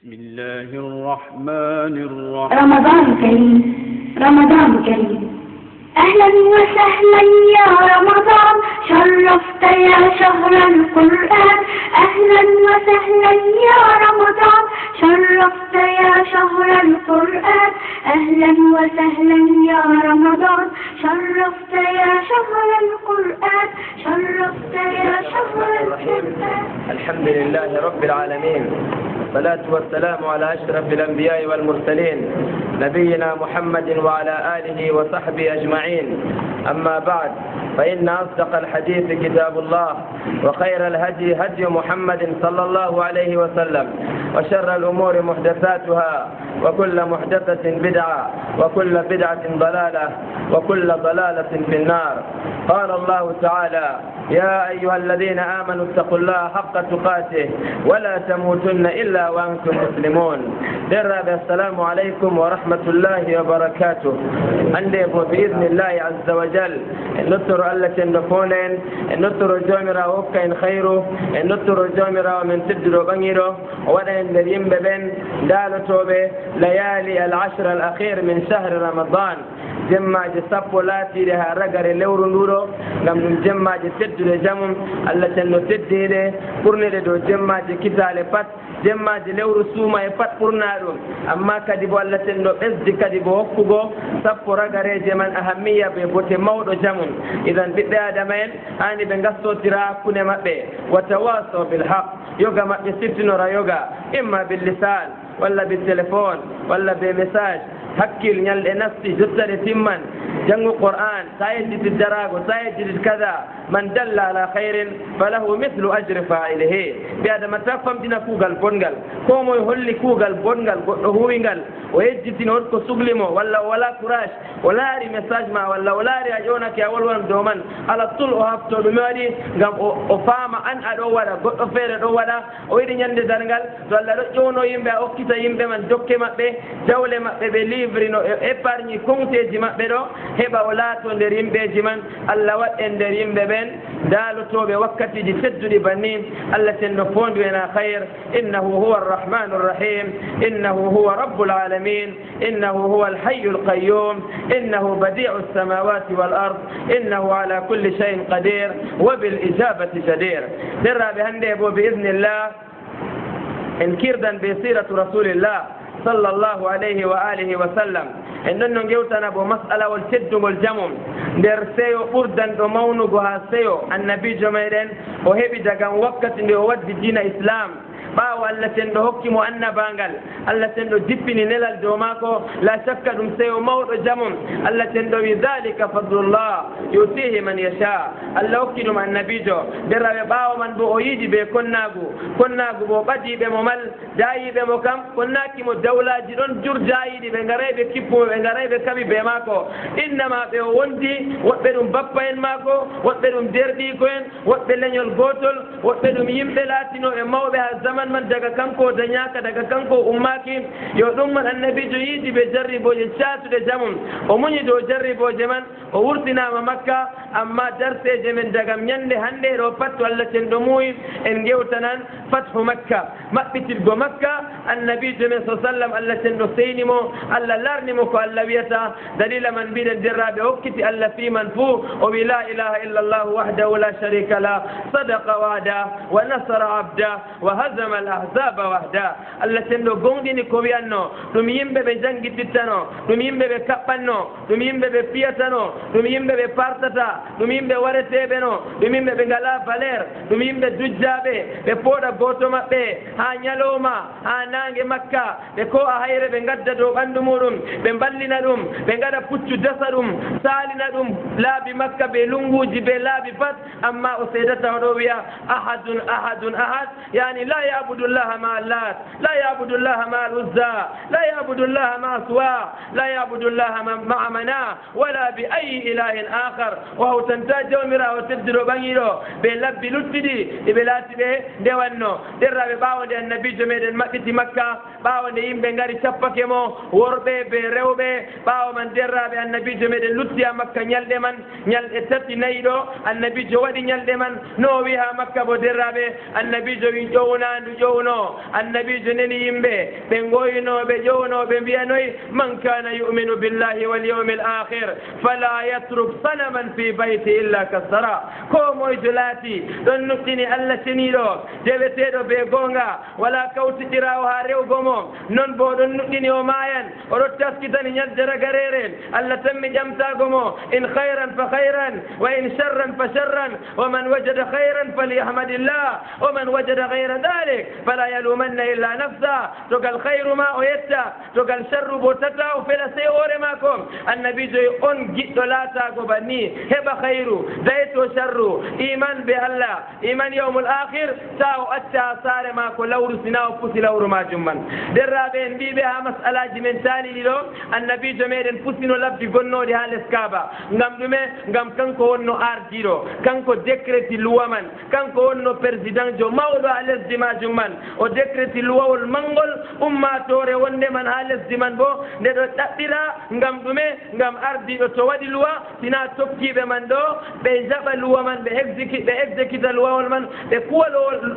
بسم الله الرحمن الرحيم. رمضان كريم رمضان كريم، أهلا وسهلا يا رمضان، شرفت يا شهر القرآن. أهلا وسهلا يا رمضان، شرفت يا شهر القرآن. أهلا وسهلا يا رمضان، شرفت يا شهر القرآن، شرفت يا شهر القرآن. الحمد لله رب العالمين، والصلاة والسلام على أشرف الأنبياء والمرسلين نبينا محمد وعلى آله وصحبه أجمعين. أما بعد، فإن أصدق الحديث كتاب الله، وخير الهدي هدي محمد صلى الله عليه وسلم، وشر الأمور محدثاتها، وكل محدثة بدعة، وكل بدعة ضلالة، وكل ضلالة في النار. قال الله تعالى: يا أيها الذين آمنوا اتقوا الله حق تقاته ولا تموتن إلا وأنتم مسلمون. السلام عليكم ورحمة الله وبركاته. عندي بإذن الله عز وجل نطر الله تندفونين، نطر جامرة وكين خيره، نطر جامرة ومن تدرو بنيره، ودين دريم ببن دالو توبه ليالي العشر الأخير من شهر رمضان. جمع جسابو لاتي لها رجل لورو نورو نم جمع جسد لجمم الله تنو تديره كورني دو جمع جكتال فات جمع جلورو سوما يفات كورنارو أما كديبو الله تنو إزد كديبو وفقو سابو رجل جمن أهمية ببوت مودو جمم. إذا بدأ آدمين أني بنقصو ترى كنا مبه وتواصوا بالحق. يوغا ما يسيتنو را يوغا إما باللسان ولا بالتليفون ولا بمساج hakkil ñalɗe nafsi jottade timman janngu qur'an sayejjidi darago sayejjidi kada man dalla ala khayrin falahu mithlu ajri fa'ilihi. ɓi adama ta famɗina kuugal bongal, ko moye holli kuugal bongal goɗɗo huwingal o yejjitino on ko suhlimo walla o wala courage o laari message ma walla o laari a ƴownake a wolwon dow man ala tul o hafto ɗume waɗi ngam o faama an aɗo waɗa goɗɗo feere ɗo waɗa o yiɗi ñande dargal to Allah ɗo ƴowno yimɓe a okkita yimɓe man dokke maɓɓe jawle maɓɓe ɓe livre no épargne compteji maɓɓe ɗo heɓa o laato nder yimɓeji man. Allah waɗen nder yimɓe ɓen daalotoɓe wakkatiji tedduɗi banni. Allah tenno fondu ena khayr. innahu huwa arrahmanu rrahim, innahu huwa rabbul alamin, innahu huwa alhayyu alqayyum, innahu badi'u as-samawati wal ard, innahu ala kulli shay'in qadir wa bil ijabati jadir. derraɓe hande bo bi idnillah en kirdan be siratu rasulillah sallallahu alayhi wa alihi wa sallam. en ɗon no gewtana bo masalawol teddugol jamum nder seyo ɓurdanɗo mawnugo ha seyo annabijo meɗen o heɓi daga wakkati nde o waddi dina islam. ɓaawo Allah tenɗo hokkimo annabangal, Allah tenɗo dippini nelal dow maako, la shakka ɗum seyo mawɗo jamum. Allah tenɗo wi dhalika fadlullah yutihi man yasha. Allah hokki ɗum annabijo. deraɓe ɓaawo man bo o yiɗi ɓe konnagu bo ɓadiɓe mo mal dayiɓe mo kam konnakimo dawlaji ɗon jur jayiɗi ɓe garay ɓe kippumo ɓe garay ɓe kaɓi be maako. innama ɓe o wondi woɓɓe ɗum bappa en maako, woɓɓe ɗum derɗiko en, woɓɓe leñol gotol, woɓɓe ɗum yimɓe laatinoɓe mawɓe ha zaman man daga kanko dañaka daga kanko ummaki. yo ɗum man annabijo yiidi ɓe jarriboje catuɗe jamum. o muñi dow jarriboje man, o wurtinama makka. amma darseje men daga ñande hande ɗo pat to Allah ten ɗo muuyi en gewtanan fathu makka, maɓɓitirgo makka. annabijo men sallam Allah ten ɗo seynimo, Allah larnimo ko Allah wiyata. dalila man mbiɗen derraɓe hokkiti Allah fiman fuu o wi la ilaha illa llah wahdahu la sharika lah, sadaqa wa'da wa nasara abda wa hazama al-ahzaba wahda. Allah tenɗo gonɗini ko wiyanno ɗum yimɓe ɓe janggitittano, ɗum yimɓe ɓe kaɓɓanno, ɗum yimɓe ɓe piyatano, ɗum yimɓe ɓe partata, ɗum yimɓe wareteɓe no, ɗum yimɓe ɓe ngala valeur, ɗum yimɓe dujjaɓe ɓe pooɗa goto maɓɓe ha ñalowma ha nangue makka ɓe ko a hayre ɓe gadda dow ɓandu muɗum ɓe ballina ɗum ɓe gaɗa puccu dasa ɗum salina ɗum laabi makka ɓe lunguji ɓe laabi pat. amma o seedata oɗo wiya ahadun ahadun ahad, yani la يعبد الله مع اللات، لا يعبد الله مع العزى، لا يعبد الله مع سواع، لا يعبد الله مع مناه ولا بأي إله آخر. وهو تنتاج ومرا وتبدل بنيرو بلب لتدي بلاتي به دوانو درا باوند النبي جميل مكة مكة باوند يم بنغاري شبكمو وربه برewbe باو من درا النبي جميل لتي مكة نيالde man nyalde tati naydo annabi jo wadi nyalde man no wi ha makka bo derrabe annabi jo wi jowna ndu ƴowno annabijo neni yimɓe ɓe goynoɓe ƴownoɓe mbiyanoyi man kana yuminu billahi wal yawmi l akhir fala yatruk sanaman fi bayti illa kassara ko moyjo laati ɗon nuɗɗini allah ceniɗo jeweteɗo ɓe gonga wala kawtiɗirawo ha rewgo mo non bo ɗon nuɗɗini o mayan oɗo taskitani ñaljara gareren allah tammi ƴamtago mo in khayran fa khayran wa in sharran fa sharran wa man wajada khayran falyahmadillah wa man wajada gayra dhalik fala yalumanna illa nafsa togal khayru ma o yetta togal sharru bo tata o fela sey hoore mako annabijo on giɗɗo laatago banni heɓa khayru dayto sharru iman be allah iman yawmul akhir ta o acca saare mako lawru sina o pusi lawru majum man derraɓe en mbiɓe ha masalaji men tani ɗiɗo annabijo meɗen pusino labdi gonnoɗi ha les kaaba ngam ɗume ngam kanko wonno ardiɗo kanko décréti luwa man kanko wonno président jo mawɗo ha lesdi majum man o décréti luwawol mangol ummatore wonde man ha lesdi man bo nde ɗo ɗaɓɓira ngam ɗume ngam ardiɗo to waɗi luwa sina tokkiɓe man ɗo ɓe jaɓa luwa man ɓe exécuta luwawol man ɓe kuwa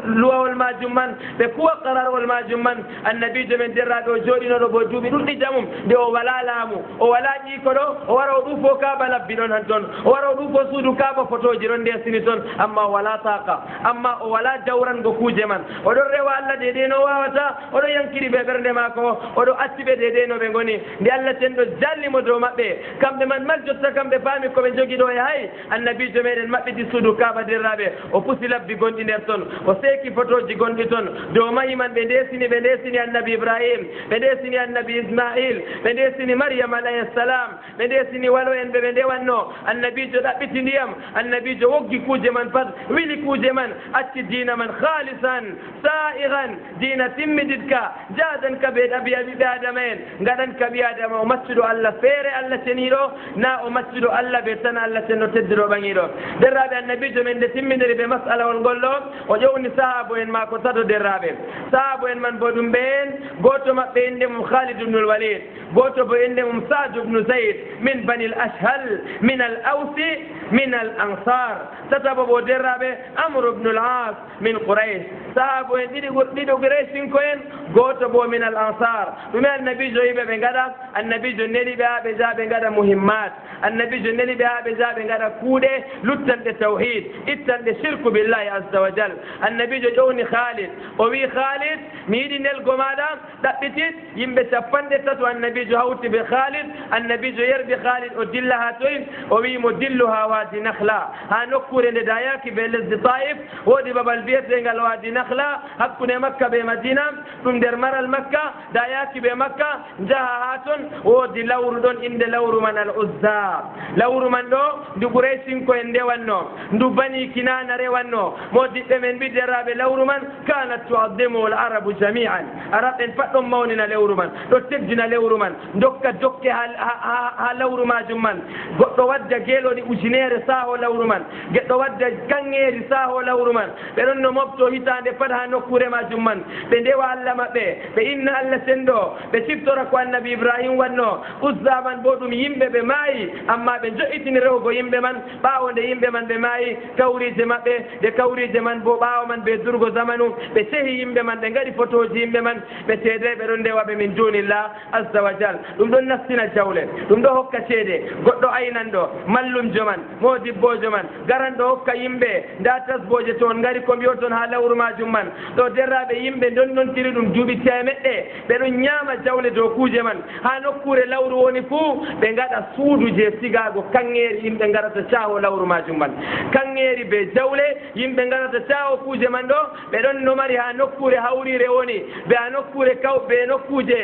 luwawol majum man ɓe kuwa qararwol majum man annabijo men derraɓe o jooɗinoɗo bo duuɓi ɗuɗɗi jamum nde o wala laamu o wala ƴiiko ɗo o wara o ɗufo kaaba labbi ɗon han toon o wara o ɗufo suudu kaaba photoji ɗon ndesini toon amma o wala taqa amma o wala jawrango kuuje man oɗon rewa allah deɗe no wawata oɗo yankiri ɓe ɓernde maako oɗo acciɓe deɗe no ɓe goni nde allah tenɗo jallimo dow maɓɓe kamɓe man mal jotta kamɓe paami koɓe jogui ɗo e hay annabijo meɗen maɓɓiti suudu kaaba derraɓe o pusi labbi gonɗi nder toon o seeki photoji gonɗi toon dow mahi man ɓe ndesini annabi ibrahim ɓe ndesini annabi ismail ɓe ndesini mariam alayhi salam ɓe ndesini walo en ɓe ndewanno annabijo ɗaɓɓiti ndiyam annabijo woggi kuuje man pat wili kuuje man acci diina man halisan sa'iran diina timmiditka jadan ka ɓe ɗaɓiya ɓiɓe adama en gaɗan ka ɓi adama o maccuɗo allah feere allah ceniɗo na o maccuɗo allah ɓe tan allah cenno tedduɗo ɓaŋiɗo derraɓe annabijo men nde timmidiri ɓe masalawol ngol ɗo o ƴowni sahabu en mako tato derraɓe sahabu en man bo ɗum ɓe en goto maɓɓe inde mum khalid ibnul walid goto bo inde mum saad ibnu zayd min bani l ashhal min al awsi min al ansar tatabo bo derraɓe amre ibnu l as min qouraish sahabu en ɗiɗo quraysinko en goto bo min al ansar ɗume annabijo yiɓe ɓe gaɗa annabijo neli ɓe ha ɓe ja ɓe gaɗa muhimmat annabijo neli ɓe ha ɓe ja ɓe gaɗa kuuɗe luttanɗe tawhid ittanɗe shirku billahi azza wa jal annabijo ƴowni khalid o wi khalid mi yiɗi nelgo maɗa ɗaɓɓitit yimɓe 30 annabijo hawti ɓe khalid annabijo yerɓi khalid o dilla ha toyi o wimo dillu ha wadi nakhla ha nokkure nde dayaki ɓe lesdi taif woɗi babal biyetegal wadi nakhla hakkude makka ɓe madina ɗum nder maral makka dayaki ɓe makka jaha ha toon woodi lawru ɗon inde lawru man al uzza lawru man ɗo ndu ɓuraysinko en ndewanno ndu bani kinana rewanno modiɓɓe men mbi derraɓe lawru man kanat tuadimu l arabu jamian arab en pat ɗon mawnina lewru man ɗo teddina lewru man dokka dokke ha lawru majum man goɗɗo wadda geeloɗi ujunere saaho lawru man goɗɗo wadda kanŋeeri saaho lawru man ɓe ɗon no mofto hitande pat ha nokkure majum man ɓe ndewa allah maɓɓe ɓe inna allah senɗo ɓe siftora ko annabi ibrahim wanno uzza man bo ɗum yimɓe ɓe maayi amma ɓe jo'itini rewgo yimɓe man ɓaawo nde yimɓe man ɓe maayi kawrije maɓɓe nde kawrije man bo ɓaawo man ɓe durgo zamanu ɓe sehi yimɓe man ɓe ngaɗi photoji yimɓe man ɓe teede ɓe ɗon ndewaɓe min dunillah azza wa jal ɗum ɗon nastina jawle ɗum ɗo hokka ceede goɗɗo aynanɗo mallumjo man modibbojo man garanɗo hokka yimɓe nda tasboje toon ngari ko mbiyo toon ha lawru majum man ɗo derraɓe yimɓe donnontiri ɗum duuɓi temeɗɗe ɓe ɗon ñaama jawle dow kuuje man ha nokkure lawru woni fuu ɓe ngaɗa suudu je sigago kanŋeeri yimɓe garata caaho lawru majum man kanŋeeri be jawle yimɓe garata caaho kuuje man ɗo ɓe ɗon no mari ha nokkure hawrire woni ɓe ha nokkure ɓe nokkuje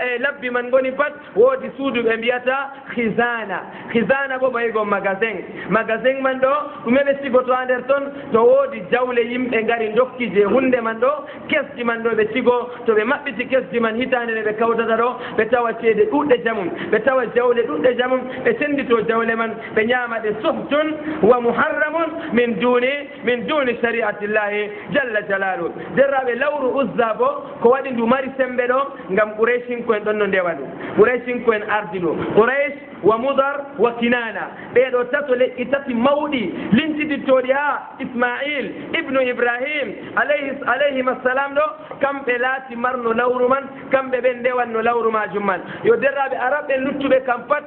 e labbi man goni pat woodi suudu ɓe mbiyata hisana bo ɓaygo magasin man ɗo ɗume ɓe sigoto ha nder toon to woodi jawle yimɓe ngari dokki je hunde man ɗo kesji man ɗo ɓe sigo to ɓe maɓɓiti kesji man hitande nde ɓe kawtata ɗo ɓe tawa ceede ɗuɗɗe jamum ɓe tawa jawle ɗuɗɗe jamum ɓe sendito jawle man ɓe ñaama ɗe suhtun wa muharramun min duni shari'atillahi jalla jalalu derraɓe lawru uzza bo ko waɗi ndu mari sembe ɗo ngam quraysin koen ɗon no ndewa ndu quraishin ko en ardido quraish wa mudar wa kinana ɓeɗo tato leƴƴi tati mawɗi lintidittoɗi ha ismail ibnu ibrahim alayhim assalam ɗo kamɓe laati marno lawru man kamɓe ɓen ndewanno lawru majum man yo derraɓe araɓe luttuɓe kam pat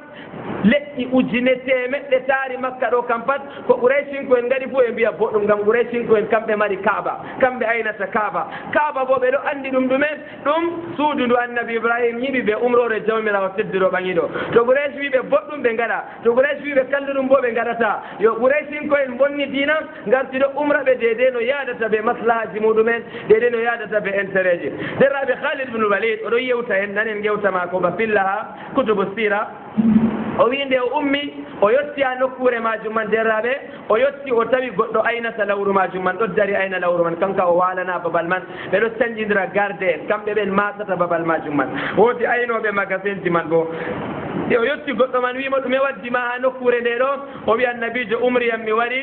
leƴƴi ujune temeɗɗe taari makka ɗo kam pat ko quraishinko en gaɗi fof e mbiya boɗɗum ngam quraishinko en kamɓe mari kaaba kamɓe aynata kaaba bo ɓeɗo andi ɗum ɗumen ɗum suudu ndu annabi ibrahim yiɓi ɓe umrore jawmirawo teddiro ɓaŋiɗo to quraish wiɓe boɗɗum ɓe gaɗa to quraish wiɓe kalluɗum bo ɓe gaɗata yo quraishinko en bonni dina gartiɗo umra ɓe deede no yadata ɓe maslahaji muɗumen deede no yadata ɓe intérêt ji derraɓe khalid ibnu walid oɗo yewta hen nanen gewtama ko ba filla ha kutubu sira o wi nde o ummi o yetti ha nokkure majum man derraɓe o yetti o tawi goɗɗo aynata lawru majum man ɗo dari ayna lawru man kanka o walana babal man ɓeɗo canjidira garde en kamɓe ɓen masata babal majum man woodi aynoɓe magasin ji man bo e o yetti goɗɗo man wimo ɗume waddima ha nokkure nde ɗo o wi annabijo umriyam mi wari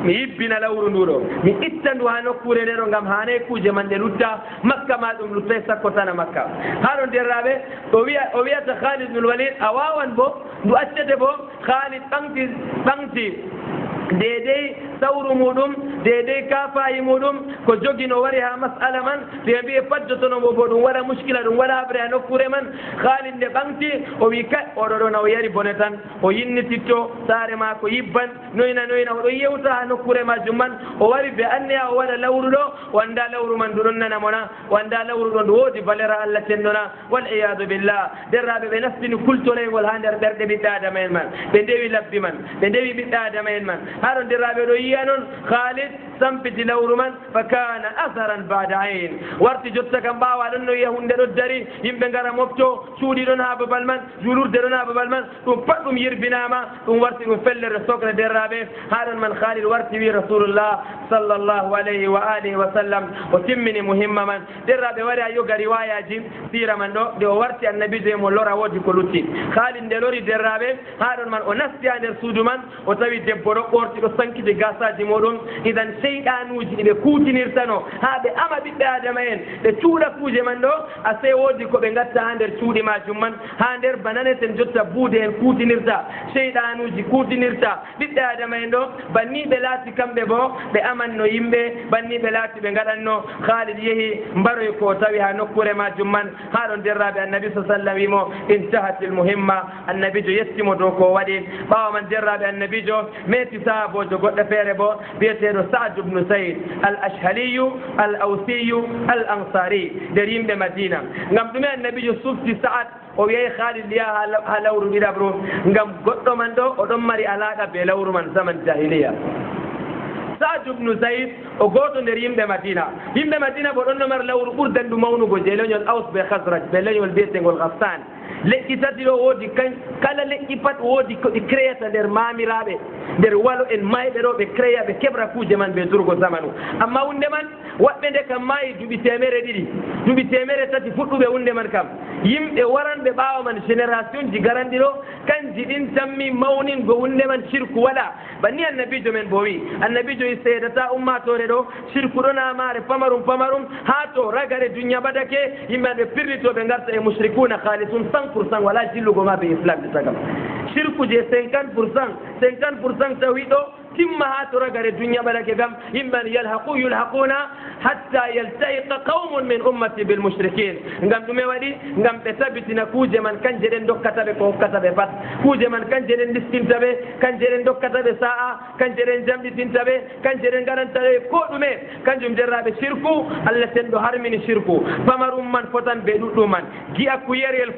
mi yibbina lawru ndu ɗo mi itta ndu ha nokkure nde ɗo ngam hanay kuuje man ɗe lutta makka ma ɗum luttay sakko tana makka haɗo derraɓe o wiyata khalid ibnul walid a wawan bo ndu accete bo khalid ɓanti deedey sawru muɗum deedey kafayi muɗum ko jogino wari ha masala man to ɓe mbiye fajjotonomo bo ɗum waɗa muskila ɗum waɗa habre ha nokkure man khalid nde ɓanti o wi kay oɗo ɗo na o yari bone tan o yinnititto saare ma ko yibban noyna oɗo yewta ha nokkure majum man o wari ɓe anniya o waɗa lawru ɗo wanda lawru man ndu ɗon nanamona wanda lawru ɗo ndu woodi valeur allah tendona wal iyadu billah derraɓe ɓe nastini kultorengol ha nder ɓerɗe ɓiɓɓe adama en man ɓe ndewi labbi man ɓe ndewi ɓiɓɓe adama en man haɗo derraɓe ɗo yiya noon khalid sampiti lawru man fa kana atharan bada ayn warti jotta kam ɓawa ɗon no yiya hunde ɗo dari yimɓe ngara mofto cuuɗi ɗon ha babal man julurde ɗon ha babal man ɗum pat ɗum yirbinama ɗum warti ɗum fellere sokre derraɓe haɗon man khalid warti wi rasulullah sallllahu alayhi wa alihi wa sallam o timmini muhimma man derraɓe wari a yoga riwayaji sira man ɗo nde o warti annabijo e mo lora woodi ko lutti khalid nde lori derraɓe haɗon man o nasti ha nder suudu man o tawi debbo ɗo ɓorti ɗo sankiti gasaji muɗum idan seyɗanuji ɗiɓe kutinirtano ha ɓe ama ɓiɓɓe adama en ɓe cuuɗa kuuje man ɗo a sey woodi ko ɓe gatta ha nder cuuɗi majum man ha nder bananeten jotta buude en kutinirta seyɗanuji kutinirta ɓiɓɓe adama en ɗo banni ɓe laati kamɓe bo ɓe amanno yimɓe banni ɓe laati ɓe gaɗanno khalid yeehi mbaroy ko tawi ha nokkure majum man ha ɗon derraɓe annabi sa sallam wimo intahatil muhimma annabijo yettimo dow ko waɗi ɓawa man derraɓe annabijo meti sahabojo goɗɗo feere bo biyeteɗo saad ubnu sayd al ashhaliyu al awsiyu al ansari nder yimɓe madina ngam ɗume annabijo sufti saad o wiyay khalid yaha ha lawru ɗiɗaɓro ngam goɗɗo man ɗo oɗon mari alaqa be lawru man zaman jahiliya saad ubnu zayd o goto nder yimɓe madina bo ɗon no mari lawru ɓurdan ɗum mawnugo je leñol aus be khasraj ɓe leñol biyetegol haftan leƴƴi tati ɗo woodi kala leƴƴi pat woodi ko ɗi créata nder mamiraɓe nder walo en mayɓe ɗo ɓe créa ɓe keɓra kuuje man ɓe durgo zamanu amma hunde man waɓɓe nde kam maayi duuɓi temere ɗiɗi duuɓi temere tati fuɗɗuɓe hunde man kam yimɓe waranɓe ɓaawa man génération ji garanɗi ɗo kanji ɗin tammi mawningo hunde man cirku waɗa banni annabijo men bo wi annabijo wi seedata ummatore ɗo cirku ɗo namare pamarum ha to ragare duniya ɓadake yimɓe an ɓe pirlitoɓe garta e mushrikuna halisun 100% wala jillugo ma ɓe islam ɗi tagam cirku je 50% tawi ɗo timma ha to ragare duniya ɓadake gam yimɓe an yulhaquna hatta yaltaiqa qaumun min ummati bil mushrikin ngam ɗume waɗi ngam ɓe tabitina kuuje man kanje ɗen dokkata ɓe ko hokkata ɓe pat kuuje man kanje ɗen listinta ɓe kanje ɗen dokkata ɓe sa'a kanje ɗen jamɗitinta ɓe kanje ɗen garanta ɓe ko ɗume kanjum derraɓe shirku allah ten ɗo harmini shirku pamarum man fotan ɓe ɗuɗɗum man gi'a kuyerel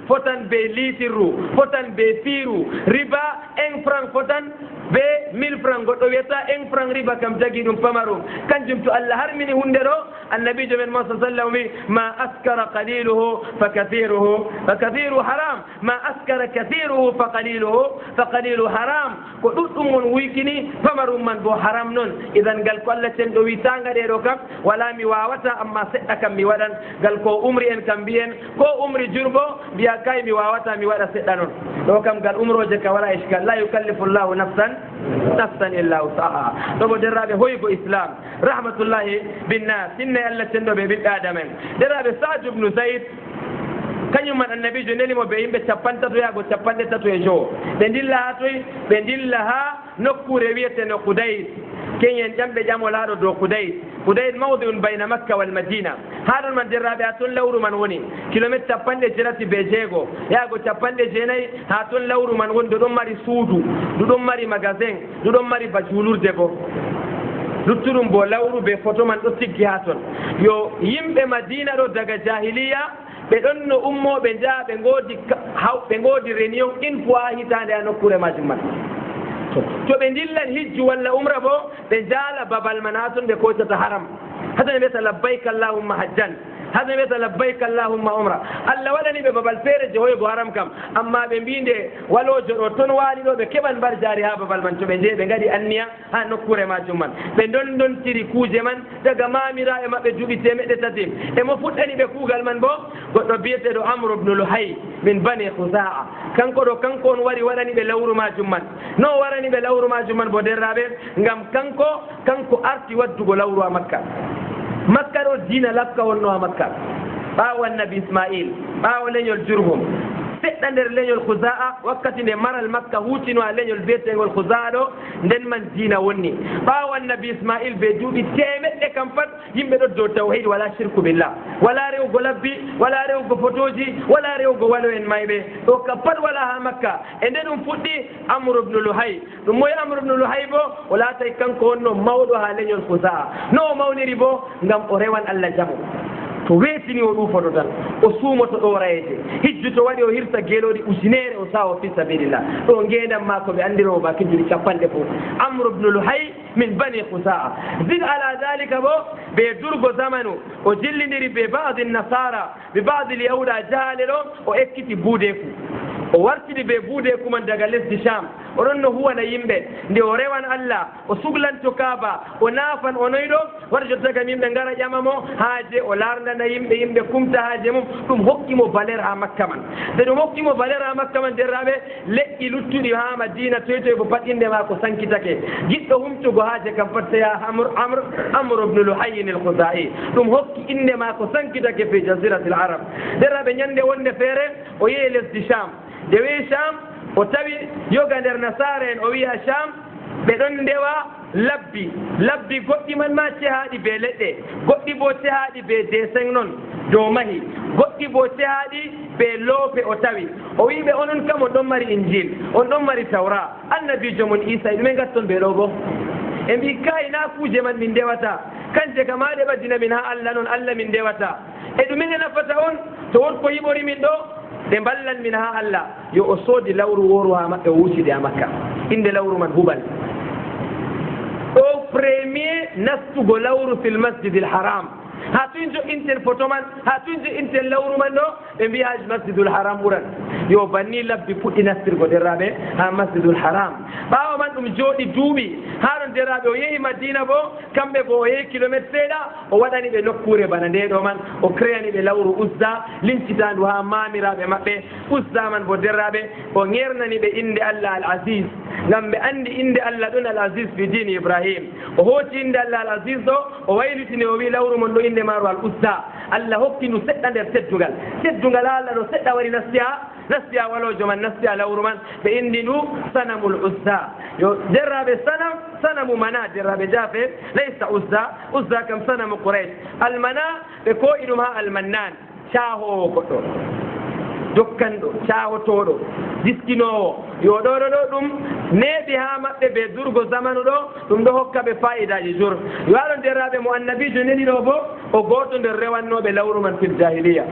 fotan ɓe litirru fotan ɓe fiiru riba 1 franc fotan ɓe 1000 franc goɗɗo wiyata 1 franc riba kam jagui ɗum pamarum kanjum to allah harmini hunde ɗo annabijo men sa sallam wi ma askara qaliluhu fa kathiruhu haram ma askara kathiruhu fa qaliluhu haram ko ɗuɗɗum on wuykini pamarum man bo haram noon idan ngal ko allah ten ɗo wi tanga ɗeɗo kam wala mi wawata amma seɗɗa kam mi waɗan ngal ko umri en kam mbiyen ko umri jurbo mbiya kay mi wawata mi waɗa seɗɗa noon ɗo kam ngal umroje ka wala iskal la yukallifu llahu nafsan illa wusaha ɗo bo derraɓe hoygo islam rahmatullahi binnas inne allah ten ɗo ɓe ɓiɓɓe adama en derraɓe saad ubnu zayd kanyum man annabi jo neli mo be yimbe cappantato yago cappanɗe tato e jo ɓe dilla ha toy ɓe dilla ha nokkure wiyetene Qudayd kenyen ƴamɓe ƴamolaɗo dow Qudayd mawdiun bayna makka wal madina haɗon man derraɓe ha toon lawru man woni kilométre capanɗe jeetati be jeego yago capanɗe jeenayyi ha toon lawru man woni ɗo ɗon mari suudu ɗo ɗon mari magasin ɗo ɗon mari ba julurde bo luttuɗum bo lawru be photo man ɗo tiggi ha toon yo yimɓe madina ɗo daga jahiliya ɓe ɗon no ummoɓe jaa ɓe ngoodi réunion une fois hitande ha nokkure majum man to ɓe dillan hijju walla umra bo ɓe jaala babal man ha toon ɓe koytata haram haɗa wiyata labbayka allahumma hajjan haɗa wiyata labbayka allahumma umra Allah waɗani ɓe babal feere jehoygo haram kam amma ɓe mbinde walojo ɗo toon waali ɗo ɓe keɓan mbar jaari ha babal man to ɓe jeeyi ɓe gaɗi anniya ha nokkure majum man ɓe dondontiri kuuje man daga mamira e maɓɓe duuɓi temeɗɗe tati emo fuɗɗani ɓe kuugal man bo goɗɗo biyeteɗo Amr ibn Luhay min bani Khuza'a kanko ɗo kanko on wari waɗani ɓe lawru majum man no warani ɓe lawru majum man bo derraɓe ngam kanko arti waddugo lawru ha Makka Makka ɗo diina lakka wonno ha Makka ɓaawo annabi Ismail ɓaawo leñol Jurhum seɗɗa nder leñol Khuza'a wakkati nde maral Makka hutino ha leñol biyetegol Khuza'a ɗo nden man diina wonni ɓaawo annabi Ismail be duuɓi temeɗɗe kam pat yimɓe ɗo dow tawhid wala shirku billah wala rewgo labbi wala rewgo photoji wala rewgo walo en mayɓe ɗo kam pat wala ha Makka e nde ɗum fuɗɗi Amr ibn Luhay ɗum moye Amr ibn Luhay bo o laatay kanko wonno mawɗo ha leñol Khuza'a no o mawniri bo ngam o rewan Allah jamu to weetini o ɗuufoto tan o suumoto ɗo rayeje hijju to waɗi o hirsa geeloɗi ujunere o sawa fi sabilillah ɗo ngendam ma ko ɓe andiromo ba kijjuɗi capanɗe fof Amr ibn Luhay min bani Khuza'a zid ala dalika bo ɓe durgo zamanu o jillidiri be badi nasara be badi yahuda jahale ɗo o ekkiti buudeku o wartiri ɓe buudeku man daga lesdi Sham oɗon no huwana yimɓe nde o rewan Allah o suglanto Kaaba o naafan o noyɗo wata jottagam yimɓe ngara ƴamamo haaje o larnana yimɓe kumta haaje mum ɗum hokkimo valeur ha Makka man nde ɗum hokkimo valeur ha Makka man derraɓe leƴƴi luttuɗi ha Madina toytoy bo pat inde ma ko sankitake jiɗɗo humtugo haaje kam pat seya Amr ibn Luhay al-Khuza'i ɗum hokki inde ma ko sankitake fi jaziratil arab derraɓe ñande wonde feere o yehi lesdi Sham nde weyi Sham o tawi yoga nder nasara en o wiya Sham ɓe ɗon ndewa labbi goɗɗi man ma cehaɗi be leɗɗe goɗɗi bo cehaɗi be dessin noon dow mahi goɗɗi bo cehaɗi be loope o tawi o wiɓe onon kam on ɗon mari injil on ɗon mari tawra annabijo mon Isa ɗume gatton ɓe ɗo bo e mbi kai na kuuje man min ndewata kanje kam ha ɗe ɓaddina min ha Allah noon Allah min ndewata e ɗumen nafata on to wonko yiɓori min ɗo ɓe ballan min ha Allah yo o soodi lawru woru ha maɓɓe o wucide ha Makka inde lawru man Hubal o premier nastugo lawru fil masjidil haram ha tun jo'inten photo man ha tun jo'inten lawru man ɗo ɓe mbiya masjidul haram ɓuran yo banni labbi puɗɗi nastirgo derraɓe ha masjidul haram ɓawa man ɗum jooɗi duuɓi ha ɗon derraɓe o yehi Madina bo kamɓe bo o yehi kilométre seeɗa o waɗani ɓe nokkure bana nde ɗo man o créani ɓe lawru Uzza lincitandu ha mamiraɓe maɓɓe Uzza man bo derraɓe o ŋernani ɓe inde Allah al-Aziz ngam ɓe andi inde Allah ɗon al-Aziz fi dini Ibrahim o hooti inde Allah al-Aziz ɗo o waylitini o wi lawru mon ɗo inde maaro al-Uzza Allah hokki nu seɗɗa nder teddungal ha Allah ɗo seɗɗa wari nastiya walojo man nastiya lawru man ɓe indi ndu sanamul Uzza yo derraɓe sanamu mana derraɓe jaafe laysa Uzza kam sanamu Quraysh almana ɓe ko'i ɗum ha almannan caahowo goɗɗo dokkanɗo caahotoɗo diskinowo yo ɗo ɗum neeɓi ha maɓɓe ɓe durgo zamanu ɗo ɗum ɗo hokka ɓe fa'idaji jur yo aɗon derraɓe mo annabijo neni ɗo bo o goto nder rewannoɓe lawru man fil jahiliya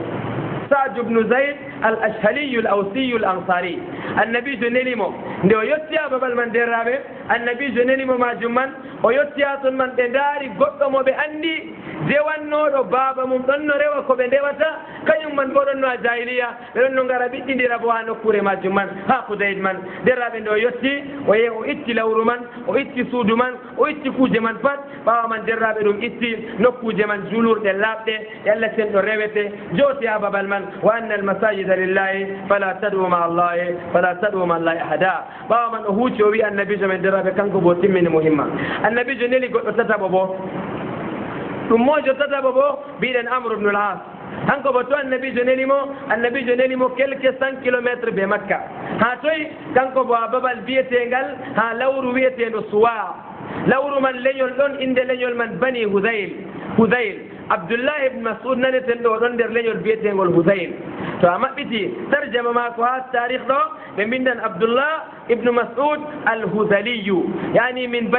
Sa'd ibn Zayd al-Ashhali al-Awsi al-Ansari annabijo nelimo nde o yetti ha babal man derraɓe annabijo nelimo majum man o yetti ha toon man ɓe ndaari goɗɗo mo ɓe andi dewannoɗo baaba mum ɗon no rewa ko ɓe ndewata kañum man bo ɗon no a jahiliya ɓe ɗon no ngara ɓiɗɗidira bo ha nokkure majum man ha Qudayd man derraɓe nde o yetti o yehi o itti lawru man o itti suudu man o itti kuuje man pat ɓawa man derraɓe ɗum itti nokkuje man julurɗe laaɓɗe e Allah senɗo rewete jooti ha babal man wa anna almasajida lillahi fala tad'u ma allahi ahada ɓawa man o huuci o wi annabijo men derraɓe kanko bo timmini muhimma annabijo neli goɗɗo tataɓo bo ɗum mojo tataɓo bo mbiɗen Amr ibn al-As hanko bo to annabi joneli mo quelques 100 kilomètres be makka ha toy kanko bo babal bietengal ha lawru wietendo suwa lawru man leñol ɗon inde leñol man bani hudayl abdullah ibn mas'ud naneten ɗo ɗon nder leñol biyetengol hudayl to a maɓɓiti tarjama mako ha tarikh ɗo ɓe mbindan abdullah ibnu mas'ud al-hudaliyu yani min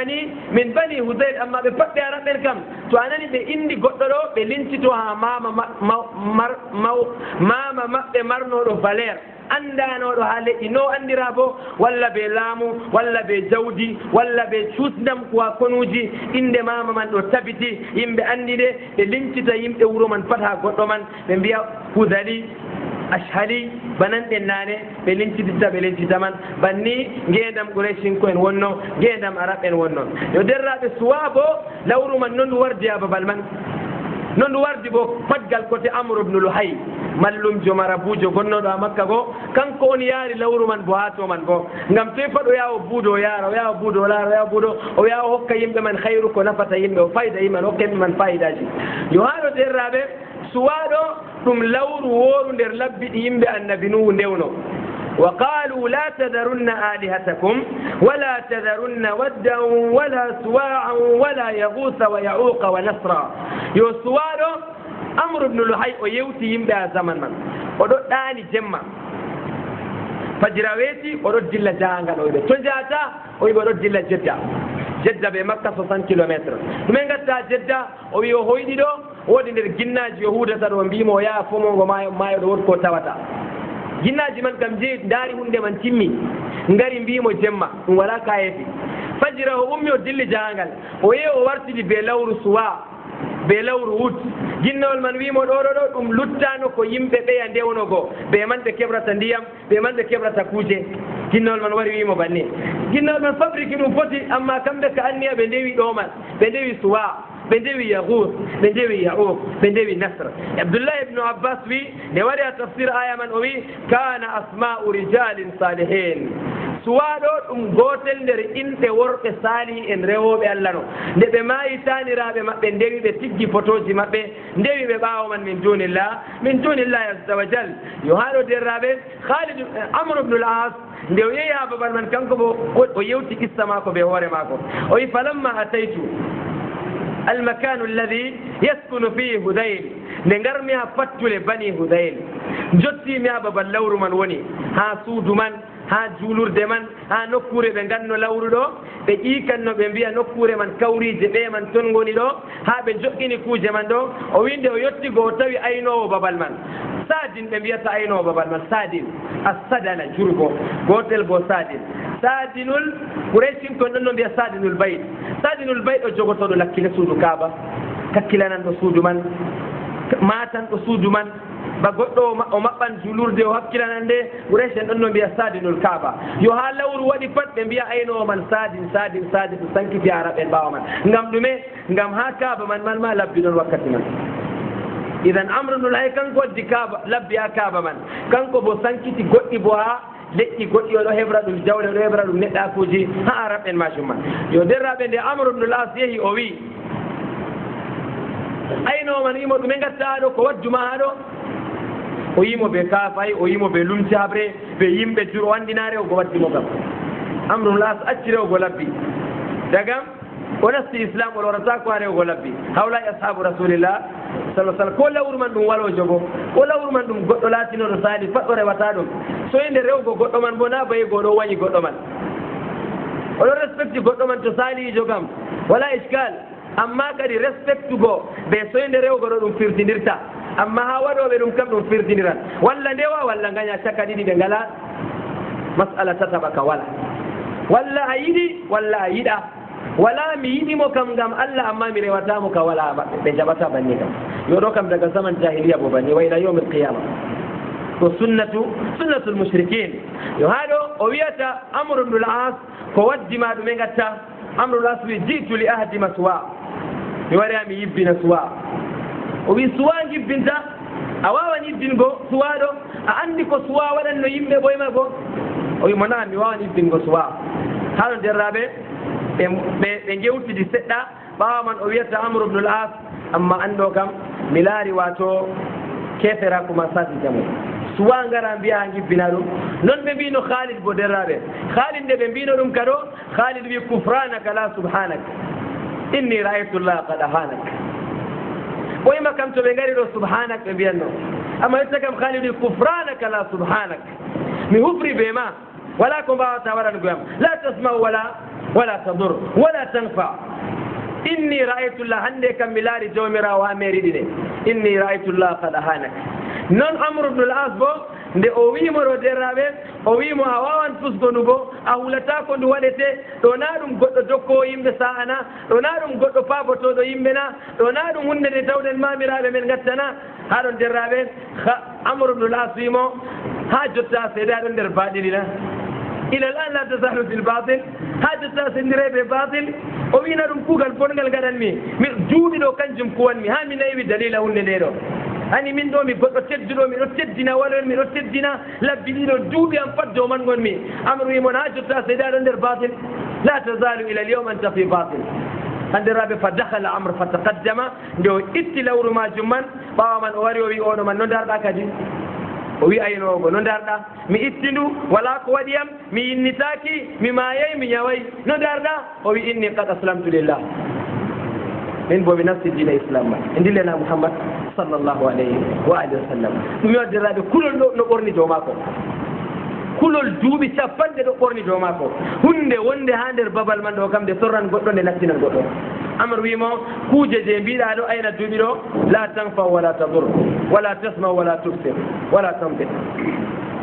bani hudayl amma ɓe pat ɓe araɓen kam to anani ɓe indi goɗɗo ɗo ɓe lincito ha mama maɓɓe marnoɗo valeur andanoɗo ha leƴƴi no andira bo walla ɓe laamu walla ɓe jawdi walla ɓe cuusdam kuwa konuji inde mama man ɗo tabiti yimɓe andi de ɓe lincita yimɓe wuuro man pat ha goɗɗo man ɓe mbiya hudali ashhali bananɗen nane ɓe lincita man banni ngendam Qurayshinko en wonno ngendam arab en wonno yo derraɓe suwa bo lawru man non ndu wardi ha babal man non ndu wardi bo patgal côté Amr ibn Luhay mallum jo marabujo gonnoɗo a makka go kanko on yaari lawru man bo ha to man bo ngam toy pat o yawo buudo o yaara o yawa buudo o laara o yawa buudo o yawa hokka yimɓe man hayru ko nafata yimɓe o fayda yimɓe man hokka yimɓe man fayidaji yo haɗo derraɓe suwaɗo ɗum lawru wooru nder labbiɗi yimɓe annabi nuhu ndewno وقالوا لا تذرن آلهتكم ولا تذرن ودا ولا سواعا ولا يغوث ويعوق ونسرا يو سوارو أمر بن لحي ويوتي يمبا زمن من ودو داني جمع فجراويتي ودو جل جانغان ويبه تنجاتا ويبه جل جدة بمكة 60 كيلومتر من قد جدة ويو هويدي دو ودي ندر جناج يهودة ومبيمو يا فمو وما يدور كوتاوتا jinnaji man kam jeeyi ndaari hunde man timmi ngari mbimo jemma ɗum wala kayefi fajira o ummi o dilli jahangal o yehi o wartidi be lawru suwa be lawru wut jinnawol man wimo ɗo ɗum luttano ko yimɓe ɓeya ndewnogo ɓe man ɓe keɓrata ndiyam ɓe man ɓe keɓrata kuuje jinnawol man wari wimo banni jinnawol man fabriki ɗum foti amma kamɓe ka anniya ɓe ndewi ɗo man ɓe ndewi suwa ɓe ndewi yaghus ɓe ndewi ya'uq ɓe ndewi nasr abdullah ibnu abbas wi nde waɗi a tafsir aya man o wi kana asma'u rijalin salihin suwaɗo ɗum gotel nder inɗe worɓe salihi en rewoɓe allah no nde ɓe maayi taniraɓe maɓɓe ndewi ɓe tiggi photoji maɓɓe ndewi ɓe ɓawo man min dunillahi azza wa jal yo haɗo derraɓe khalid amr ibnu al-as nde o yeehi ha babal man kanko bo o yewti qissa mako ɓe hoore mako o wi falamma ataytu المكان الذي يسكن فيه هذيل نغرمي فتول بني هذيل جوتي مي بابا لورو من وني ها سودو من ha juulurde man ha nokkure ɓe nganno lawru ɗo ɓe ƴiikanno ɓe mbiya nokkure man kawrije ɓe man toon ngoni ɗo ha ɓe joƴƴini kuuje man ɗo o winde o yetti go o tawi aynowo babal man sadin ɓe mbiyata aynowo babal man sadin assadana jurgo gotel bo sadinul Quraysin kon ɗon no mbiya sadinul bayt o jogotoɗo lakkile suudu kaaba kakkilananɗo suudu man matanɗo suudu man ba goɗɗo o maɓɓan julurde o hakkilanan nde Quraysh en ɗon no mbiya sadinul kaaba yo ha lawru waɗi pat ɓe mbiya aynowo man sadin ɗum sankiti araɓe en ɓawa man ngam ɗume ngam ha kaaba man ma labbi ɗon wakkati man idan amrunul hay kanko waddi kaaba labbi ha kaaba man kanko bo sankiti goɗɗi bo ha leƴƴi goɗɗi oɗo heɓra ɗum jawle oɗo heɓra ɗum neɗɗakuji ha araɓe en majum man yo derraɓe nde amrunul as yeehi o wi aynowo man wimo ɗume gatta ɗo ko wajjuma ha ɗo o yimo ɓe kaafay o yimo ɓe lumci haɓre ɓe yimɓe juro andinare ogo waddimo kam amrul as acci rewgo labbi dagam o nasti islam o lorata ko ha rewgo labbi hawlay ashabu rasulillah sallam ko lawru man ɗum walo jogo ko lawru man ɗum goɗɗo laatinoɗo sali pat o rewata ɗum so inde rewgo goɗɗo man bo na bayi goɗo wañi goɗɗo man oɗo respecti goɗɗo man to salijo kam wala iskal amma kadi respectugo ɓe soyde rewgo ɗo ɗum firtinirta amma ha waɗoɓe ɗum kam ɗum firtiniran walla ndewa walla gaña caka ɗiɗi ɓe ngala masala tataɓa ka walla a yiɗi walla a yiɗa wala mi yiɗimo kam ngam allah amma mi rewatamo ka wala ɓe jaɓata banni kam yo ɗo kam daga zaman jahiliya bo banni wa ila yawmi alqiyama ko sunnatul mushrikin yo haɗo o wiyata amru ibnul as ko waddima ɗume gatta amrul as wi jitu li ahdima suwa mi wari mi yibbina suwa o wi suwa jibbinta a wawan yibbingo suwa ɗo a andi ko suwa waɗanno yimɓe ɓoyma go o wi mona mi wawan yibbingo suwa haɗo derraɓe ɓe gewtidi seɗɗa ɓawa man o wiyata amru ibnul as amma anɗo kam mi laari wato kefera kuma sati jamu suwa ngara mbiya hangi binado non be bino Khalid bo derabe Khalid de be bino dum kado Khalid wi kufranaka la subhanak inni ra'aytu Allah qad ahanak boy makam to be ngari do subhanak be biyanno amma ita kam Khalid wi kufranaka la subhanak mi hufri bema wala ko ba ta wara ngam la tasma wala tadur wala tanfa inni ra'aytu Allah hande kam milari jawmira wa meridine inni ra'aytu Allah qad ahanak non Amr ibn al-As bo nde o wiimo ro derraɓe o wiimo a wawan fusgonugo a hulata ko ndu waɗete ɗo na ɗum goɗɗo dokkowo yimɓe sa'ana ɗo na ɗum goɗɗo paabotoɗo yimɓe na ɗo na ɗum hunde nde tawɗen mamiraɓe men gattana ha ɗon derraɓe Amr ibn al-As wiimo ha jotta seeda ɗon nder baɗili na ila l an la tasalu fil batil ha jotta sendireɓe batil o wina ɗum kuugal bongal gaɗanmi mi juuɗi ɗo kanjum kuwanmi ha mi nayi dalila hunde nde ɗo hani min ɗo mi goɗɗo tedduɗo miɗo teddina waɗon miɗo teddina labbi ɗiɗo duuɓi am pat dow man gonmi Amr wimon ha jotta seeda ɗo nder batil la tazalu ila l yawm anta fi batil handiraɓe fa dahala Amr fa taqaddama nde o itti lawru majum man ɓawa man o wari o wi oɗo man no darɗa kadi o wi aynogo no darɗa mi itti ndu wala ko waɗiyam mi yinnitaki mi mayay mi ñaway no darɗa o wi inni qad aslamtu lillah min bo mi nafsi dina islam ma e ndillena Muhammad sallallahu alayhi wa alihi wa sallam ɗum yoddiraɓe kulol no ɓorni dow mako kulol duuɓi capanɗe ɗo ɓorni dow mako hunde wonde ha nder babal man ɗo kam nde torran goɗɗo nde nattinan goɗɗo Amr wimo kuuje je mbiɗa ɗo ayna duuɓi ɗo la tanfa wala tadur wala tasma wala tubsir wala tamtir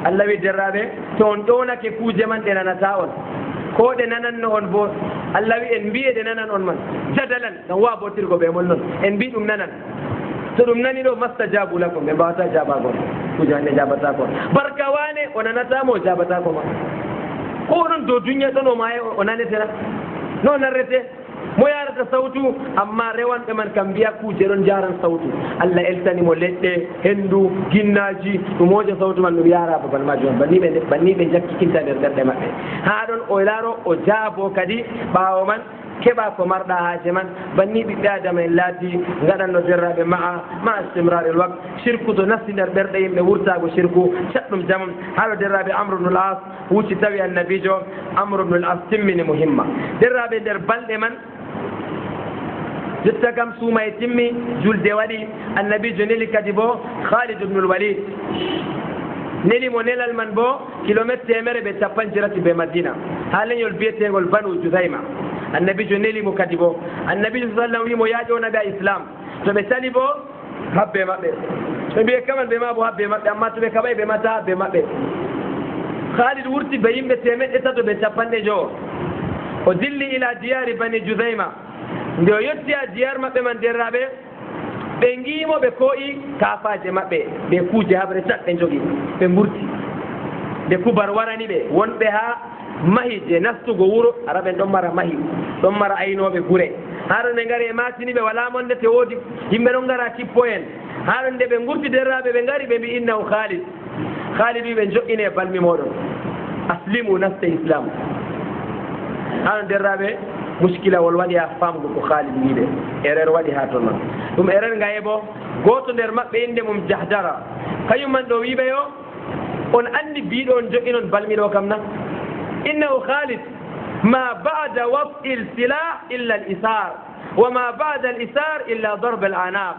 Allah wi derraɓe to on ɗownake kuuje man ɗe nanata on ko ɗe nananno on bo Allah wi en mbiye ɗe nanan on man jadalan gam wabotirgo ɓe mon noon en mbi ɗum nanan so ɗum nani ɗo mastajabu lakum ɓe mbawata jabagon kuuje hande jabata kon barka wane o nanatamo o jabata ko ma ko ɗon dow duniya ɗon o maye o nanetena no narrete mo yarata sawtu amma rewanɓe man kam mbiya kuuje ɗon jaran sawtu Allah eltanimo leɗɗe hendu ginnaji ɗum moƴo sawtu man ɗum yara babal majum banni ɓe jakkikinta nder ɓerɗe maɓɓe ha ɗon o laaro o jaabo kadi ɓawo man keɓa ko marɗa haaje man banni ɓiɓɓe adama en laati gaɗanno derraɓe ma istimrar el waqt shirku to nasti nder ɓerɗe yimɓe wurtago shirku caɗɗum jamam haɗo derraɓe Amr ibn al-As wucci tawi annabijo Amr ibn al-As timmini mo himma derraɓe nder balɗe man jotta kam suuma e timmi julde waɗi annabijo neli kadi bo Khalid ibn al-Walid neli mo nelal man bo kilométre temere ɓe capantirati ɓe Madina ha leñol biyetegol Banu Judayma annabijo neli mo kadi bo annabijo sallam wimo yaaƴonaɓe a islam to ɓe sali bo habbe maɓɓe ɓe mbiye kaman ɓe ma bo habbe maɓɓe amma to ɓe kaɓay ɓe mata habbe maɓɓe Khalid wurti ɓe yimɓe temeɗɗe tato ɓe capanɗe jowo o dilli ila diyari Bani Judayma nde o yetti a diyar maɓɓe man derraɓe ɓe giimo ɓe kooyi kafaje maɓɓe ɓe kuuje haɓre caɗɗe jogui ɓe mburti nde kubar warani ɓe wonɓe ha mahi je nastugo wuro araɓen ɗon mara mahi ɗon mara aynoɓe gure haɗo nde gaari e matini ɓe wala monde te woodi yimɓe ɗon gara kippo en haɗo nde ɓe gurti derraɓe ɓe gaari ɓe mbi innahu Khalid wi ɓe joƴƴine balmi moɗon aslimu naste islam haɗo derraɓe muskilawol waɗi ha famgo ko Khalid wiɓe erreur waɗi ha toon noon ɗum erreur ngaye bo goto nder maɓɓe inde mum Jahdara kañum man ɗo wiɓe yo on andi biɗo on joƴƴinon balmiɗo kam na innahu Khalid ma ba'da waf'i l-silah illa al-isar wa ma ba'da al-isar illa darb al-anaq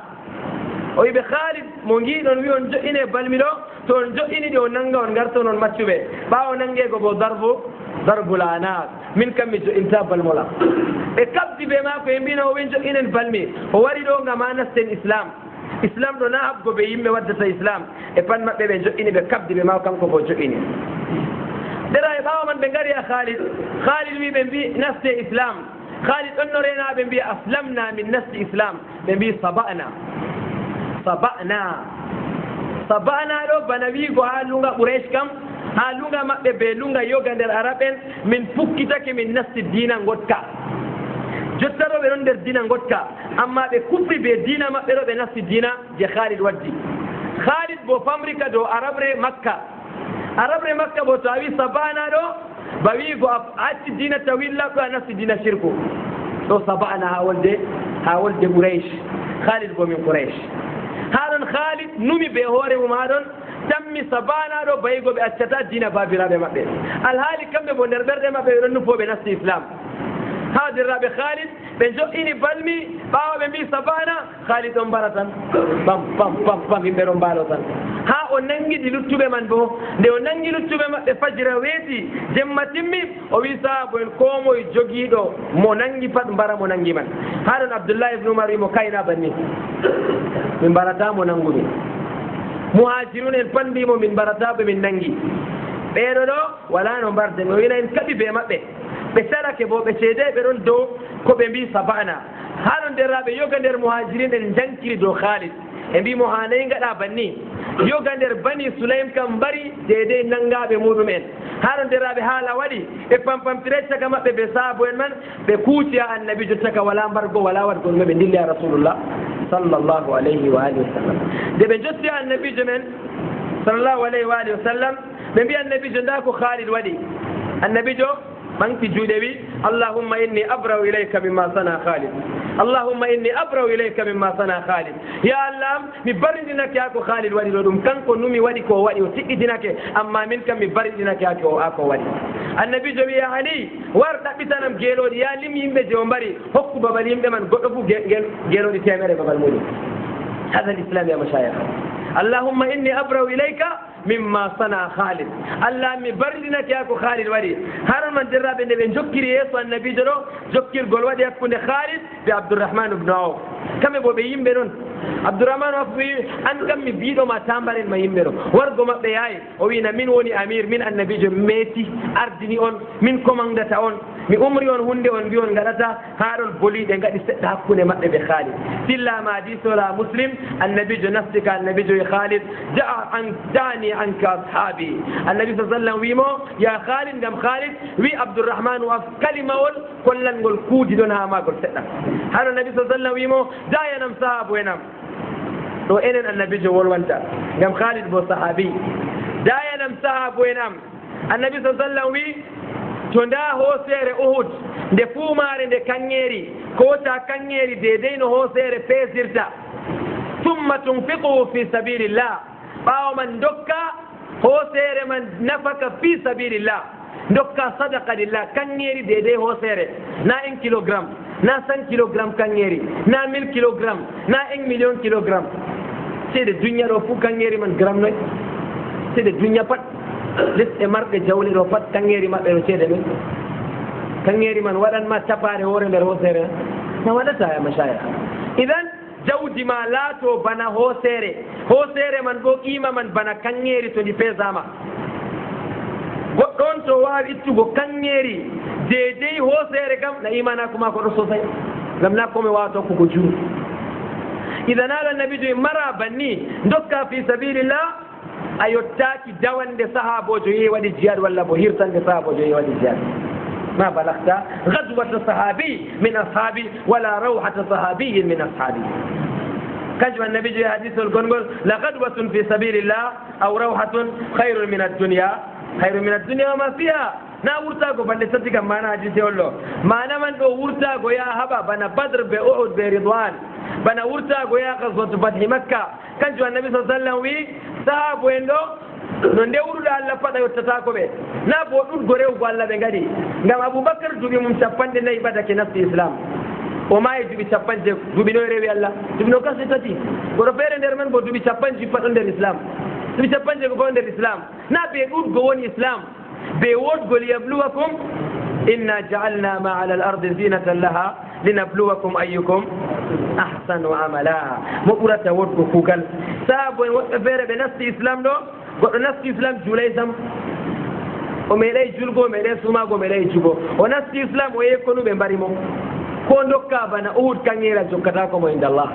o wiɓe Khalid mo giɗon wi on joƴƴine balmiɗo to on joƴƴini ɗi o nanga on garta on maccuɓe ɓawo nangego bo darbul anaq min kam mi joƴinta balmola ɓe kabdi ɓe mako e mbino o wen joƴƴinen balmi o wari ɗo gam ha nasten islam ɗo na habgo ɓe yimɓe waddata islam e pat maɓɓe ɓe joƴƴini ɓe kabdi ɓe mako kanko bo joƴƴini dera e ɓawa man ɓe gari a Khalid wi ɓe mbi naste islam Khalid ɗon no rena ɓe mbi aslamna min nasti islam ɓe mbi saba'na ɗo bana wiigo ha lunga Quraysh kam ha lunga maɓɓe ɓe lunga yoga nder araɓen min pukkitake min nasti dina gotka jotta ɗo ɓe ɗon nder dina gotka amma ɓe kufri ɓe dina maɓɓe ɗo ɓe nasti dina je Khalid waddi Khalid bo famrika dow arabre makka bo to a wi sabana ɗo ba wiigo a acci dina tawillaɗo a nasti dina shirku ɗo sabana ha wolde Quraysh Khalid bo min Quraysh ha ɗon Khalid numi be hore mum haɗon tammi sabana ɗo bayigo ɓe accata dina babiraɓe maɓɓe alhaali kamɓe bo nder ɓerɗe maɓɓe ɓe ɗon nufoɓe nasti islam ha derraɓe Khalid ɓe jo'ini balmi ɓawa ɓe mbi sabana Khalid on mbara tan pam pam pam pam yimɓe ɗon mbaalo tan ha o nangiɗi luttuɓe man bo nde o nangi luttuɓe maɓɓe fajira weeti jemma timmi o wi sahabo en ko moye jogiiɗo mo nangi pat mbara mo nangi man ha ɗon Abdoullahi ibne Umar wimo kayna banni min mbarata mo nangumi muhajirun en pat mbimo min mbarataɓe min nangi ɓeeɗo ɗo wala no mbarden o wina en kaɓi be maɓɓe ɓe sarake bo ɓe ceede ɓe ɗon dow ko ɓe mbi sabana ha ɗon derraɓe yoga nder muhajirin en jankiri dow Khalid e mbimo ha nayi gaɗa banni yoga nder bani Sulaym kam mbari deedey nangaɓe muɗum en ha ɗon derraɓe haala waɗi ɓe pampamtire caka maɓɓe ɓe saabo en man ɓe kuuci a annabijo caka wala mbargo wala waɗgol no ɓe dilli a rasulullah sallllahu alayhi wa alihi wa sallam nde ɓe jotti a annabijo men sallllahu alayhi wa alihi wa sallam ɓe mbi annabijo nda ko Khalid waɗi annabijo ɓanti juuɗe wi allahumma inni abrau ilayka mimma sana Khalid allahumma inni abrau ilayka mimma sana Khalid ya allah mi baridinake ha ko Khalid waɗi ɗo ɗum kanko numi waɗi ko waɗi o tiɗɗitinake amma min kam mi baridinake ha ko waɗi annabijo wi ya Ali war ɗaɓɓitanam geeloɗi ya lim yimɓe je o mbari hokku babal yimɓe man goɗɗo fof geeloɗi temere babal muɗum hada l'islam ya mashayikh allahumma inni abrau ilayka mimma sana Khalid allah mi baridinake ha ko Khalid waɗi haron man derraɓe nde ɓe jokkiri yeeso annabijo ɗo jokkirgol waɗi hakkunde Khalid ɓe Abdourahman ibne Awf kamɓe bo ɓe yimɓe ɗon Abdourahman Awf wi an kam mi mbiɗoma tambaren ma yimɓe ɗo wargo maɓɓe yaayi o wina min woni amir min annabijo meeti ardini on min commandata on mi umri on hunde on mbi on gaɗata ha ɗon boliɗe gaɗi seɗɗa hakkunde maɓɓe ɓe Khalid sillama hadisola Muslim annabijo nastika annabijo e Khalid dani anka ashabi annabi sa sallam wimo ya Khalid gam Khalid wi Abdourahman Awf kalimawol kollangol kuudi ɗon ha magol seɗɗa haɗo annabi sa sallam wimo dayanam sahabo enam ɗo enen annabijo wolwanta gam Khalid bo sahabi dayanam sahabo enam annabi sa sallam wi to nda hoosere Uhud nde fuumare nde kanŋeeri kota kanŋeeri deedey no hoosere peesirta summa tunfiqu fi sabilillah ɓaawo man dokka hoosere man nafaka fi sabilillah dokka sadaqa lillah kanŋeeri deedey hoosere na 1 kilogramme na 100 kilogramme kanŋeeri na 1000 kilogramme na 1 million kilogramme seede duña ɗo fuu kanŋeeri man gramme noy seede duña pat lesɗe marɓe jawle ɗo pat kanŋeeri maɓɓe ɗo ceede ɗum kanŋeeri man waɗanma tapare hoore nder hoosere na waɗata ya mashaya idan jawdi ma laato bana hoosere man bo qima man bana kanŋeeri to ndi pesama goɗɗon to wawi ittugo kanŋeeri deedey hoosere kam na imanako ma ko ɗo sosay gam na komi wawa tokkugo jur idan ala annabijo mara banni dokka fi sabilillah a yottaki dawande sahabojo yehi waɗi jihad walla bo hirtande sahabojo yehi waɗi jihad ما بلغت غزوة صحابي من أصحابي ولا روحة صحابي من أصحابي كجب النبي جاء حديث القنقل لغدوة في سبيل الله أو روحة خير من الدنيا وما فيها na wurtago bande sati kam mana hadise ollo mana man ɗo wurtago ya haɓa bana badre be uhud be ridwan bana wurtago ya gaswatu fathi makka kanjum annabi sa sallam wi sahabo en ɗo no ndewruɗo Allah paɗa yottatako ɓe na bo ɗuɗgo rewgo Allah ɓe gaɗi ngam Aboubacar duuɓi mum 4 ɓadake nasti islam o maayi duuɓi 50 duuɓi ɗo rewi Allah duuɓi no kasi tati goto feere nder men bo duuɓi 50 pat ɗo nder islam duuɓi 50 ko nder islam na ɓe ɗuɗgo woni islam ɓe wodgol yabluwakum inna ja'alna ma ala al ardi zinatan laha linabluwakum ayyukum ahsanu amala mo ɓurata wodgo kuugal saabo en woɓɓe feere ɓe nasti islam ɗo goɗɗo nasti islam juulay sam o meeɗay julgo o meeɗay sumago o meeɗay jugo o nasti islam o yekkonu ɓe mbari mo ko dokka bana Uhud kanŋeera jokkata mo inde Allah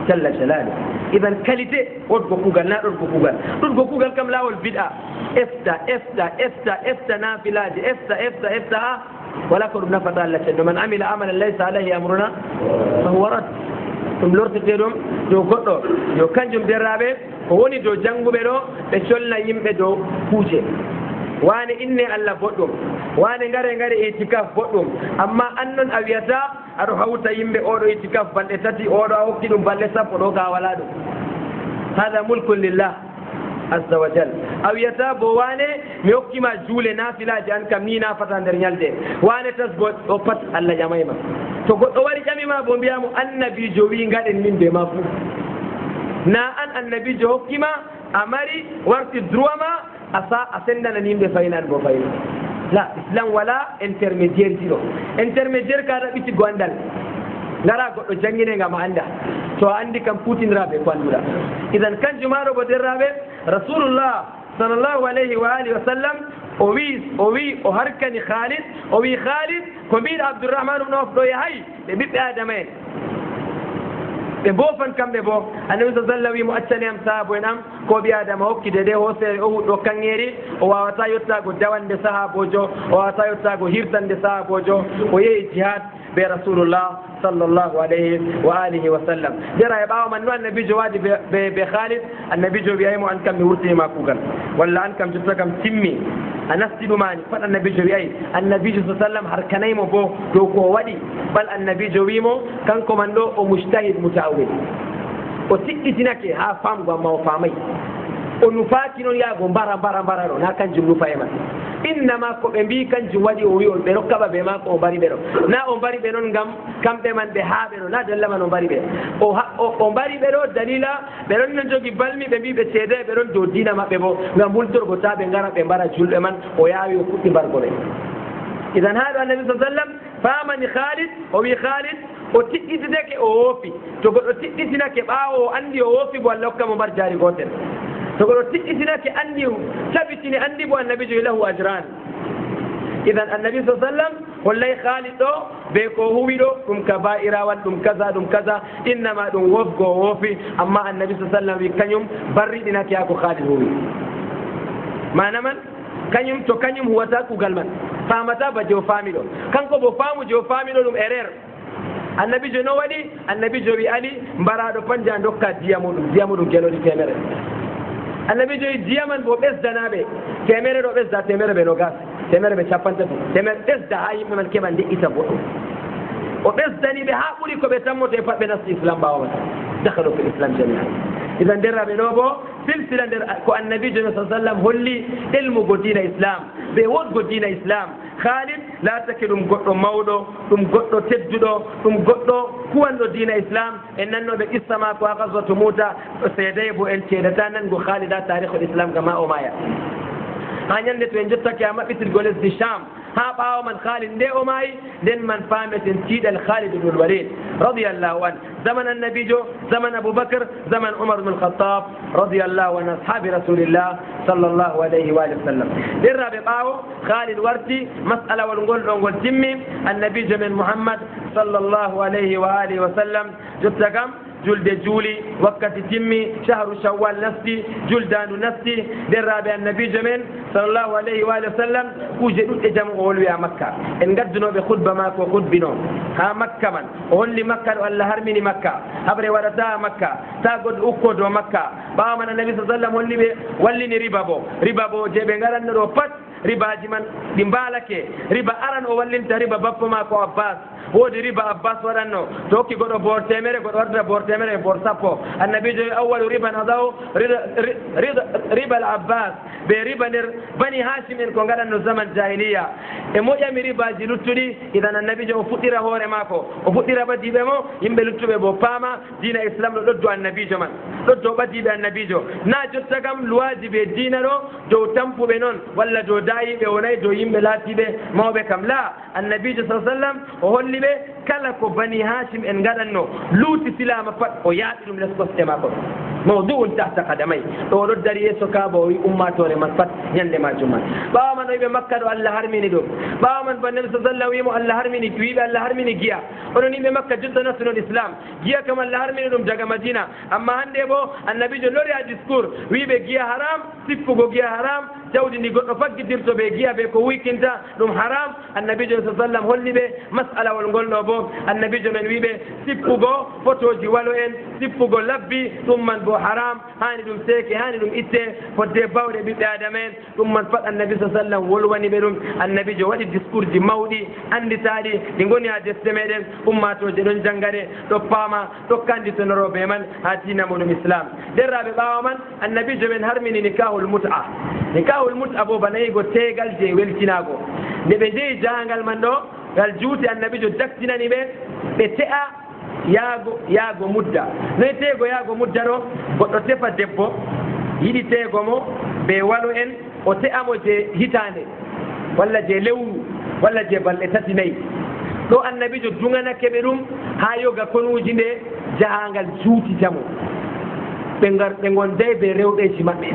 jalla jalali idan qualité wodgo kuugal na ɗoɗgo kuugal kam laawol bid'a efta nafilaji efta ha wala ko ɗum nafata Allah cenno man amila amalan laysa alayhi amruna fa huwa rad ɗum lortete ɗum dow goɗɗo yo kanjum derraɓe ko woni dow jannguɓe ɗo ɓe colna yimɓe dow kuuje wane inne Allah boɗɗum wane ngare itikaf boɗɗum amma an noon a wiyata aɗo hawta yimɓe oɗo itikaf balɗe 3 oɗo a hokki ɗum balɗe 10 ɗo ka wala ɗum هذا ملك لله عز وجل أو يتابو واني ميوكي ما جولي نافلا جان كمينا فتان درنيال دي واني تسبوت وفت الله جمعيما تقول أولي جميما بومبيامو النبي جوين غادن من بمافو نا أن النبي جو كما أمري ورتي دروما أسندنا نيم بفاينان بفاينان لا إسلام ولا انترميدير تيرو انترميدير كارا بيتي غواندال ngara goddo jangine ngam anda to andi kam putinrabe ko andura idan kan jumaro bodirrabe rasulullah sallallahu alaihi wa alihi wa sallam o harkani Khalid o wi Khalid ko bi Abdurrahman ibn Auf do yahay be bibbe adame be bofan kambe bo annabi sallallahu alaihi wa sallam sahabo enam ko bi adama hokki de hose o do kangeri o wawata yotta go dawande sahabojo o wawata yotta go hirtande sahabojo o yehi jihad be rasulullah sallallahu alaihi wa alihi wa sallam jara ya bawo man no annabi jawadi be Khalid annabi jo biay mo an kam mi wurti ma kugal walla an kam jutta kam timmi anasidu mani fat annabi jo biay annabi jo sallam har kanay mo bo do ko wadi bal annabi jo wi mo kanko man do o mujtahid mutaawwid o tikkitinake ha fam go ma o famay o nufaki non ya go bara no na kan jumnu fayma innama ko be mbi kanjum wadi o wi on be rokkaba be ma ko o bari be do na on bari be non ngam kambe man be haabe no na dalla man on bari be o bari be do dalila be non non jogi balmi be mbi be cede be don do dina mabbe bo ngam bultor go tabe ngara be bara julbe man o yaawi o futti barko be idan hada annabi sallallahu alaihi wasallam famani Khalid o wi Khalid o tidditake o wofi to goddo tidditinake baawo andi o wofi bo Allah hokkamo bar jari gotel تقول تأتيناك أني ثبتني أني بو النبي له أجران إذا النبي صلى الله عليه وسلم والله خالد بيكو هويدو كم كبائر وانتم كذا إنما دون وفق ووفي أما النبي صلى الله عليه وسلم كنيم بردنا كياكو خالد هوي ما نمن كنيم تو كنيم هو تاكو قلمن فامتا بجو فاميلو كنكو بو فامو جو فاميلو لهم إرير النبي جو نوالي النبي جو بيالي مبارادو پنجان دوكا ديامودو جلو دي تيمير annabi joyi diyaman bo ɓesdanaɓe temere ɗo ɓesda temere ɓe no gas temere ɓe capantati temere ɓesda ha yimɓe man keɓa nde'ita goɗɗo o ɓesdani ɓe ha ɓuuri ko ɓe tammoto e pat ɓe nasti islam mbawata dakhalu fi islam jamia idan derraɓe ɗo bo silsila nder ko annabijo no sa sallam holli ilmugo dina islam ɓe wodgo dina islam Khalid laatake ɗum goɗɗo mawɗo ɗum goɗɗo tedduɗo ɗum goɗɗo kuwanɗo dina islam en nannoɓe qissa ma ko ha gaswatu Muta seeday bo en ceedata nango Khalid ha tarihul islam kama o maya ha ñande to en jottake a maɓɓitirgo lesdi Sham ha ɓaawo man Khalid nde o maayi nden man paameten tiiɗal Khalid ibnul Walid radiyallahu an zaman annabijo zaman Aboubacar zaman Umar ibn al-Khattab radiyallahu an ashabi rasulillah sallallahu alayhi wa sallam derraɓe ɓaawo Khalid warti mas'ala wol ngol ɗo ngol timmi annabijo men Muhammad sallallahu alayhi wa alihi wa sallam jotta kam julde juuli wakkati timmi shahru shawwal nasti juldandu nasti derraɓe annabijo men sallallahu alayhi wa sallam kuje ɗuɗɗe jam o wolwi makka en gaddunoɓe khutba ma ko khutbino ha makka man o holli makka ɗo Allah harmini makka habre waɗata makka ta goɗɗo ukko dow makka ɓawa man annabi sa sallam holli ɓe wallini riba bo je ɓe garanno ɗo pat ribaji man ɗi mbaalake riba aran o wallinta riba bappo ma ko Abbas woodi riba Abbas waɗanno to hokki goɗɗo bor temere goɗɗo waddata bor temere e bor sappo annabijo awwalu riban hadaw riba al Abbas ɓe riba nder bani Hashim en ko gaɗanno zaman jahiliya e moƴƴami ribaji luttuɗi idan annabijo o fuɗɗira hoore maako o fuɗɗira ɓadiɓe mo yimɓe luttuɓe bo paama dina islam ɗo ɗoddo annabijo man ɗoddo ɓadiɓe annabijo na jotta kam luwaji ɓe dina ɗo dow tampuɓe noon walla dow dayiɓe wonayi dow yimɓe laatiɓe mawɓe kam la annabijo sa sallam o holli ɓe kala ko bani Hashim en gaɗanno luuti silama pat o yaaɓi ɗum les kosɗe maako mawdu'un tahta qadamay ɗo oɗo dari yeeso kaaba o wi ummatore man pat ñande majum man ɓawa man o wiɓe makka ɗo Allah harmini ɗum ɓawa man ba nabi sallam wimo Allah harmini wiɓe Allah harmini giya oɗon yimɓe makka jotta nastunon islam giya kam Allah harmini ɗum daga Madina amma hande bo annabijo lori a discours wiɓe giya haram sippugo giya haram jawdi ndi goɗɗo faggidirto ɓe giya ɓe ko wuykinta ɗum haram annabijo sa sallam holli ɓe mas'alawol ngol ɗo bo annabijo men wiɓe sippugo photoji walo en sippugo labbi ɗum man bo haram hani ɗum seke hani ɗum itte fodde bawɗe ɓiɓɓe adamen ɗum man pat annabi sa sallam wolwani ɓe ɗum annabijo waɗi discours ji mawɗi anditaɗi ɗi goni ha defte meɗen ummatoje ɗon janggade ɗo paama ɗo kanditonoroɓe man ha dinamo ɗum islam derraɓe ɓawa man annabijo men harmini nikahul mut'a bo banayigo tegal je weltinago nde ɓe jeeyi jahangal man ɗo ngal juuti annabijo daktinani ɓe te'a yaago mudda noyi teego yaago mudda ɗo goɗɗo tefa debbo yiɗi teego mo ɓe walu en o te'amo je hitande walla je lewru walla je balɗe tati nayyi ɗo annabijo duganake ɓe ɗum ha yoga konuji nde jahangal juuti jamo ɓe gonday ɓe rewɗeji maɓɓe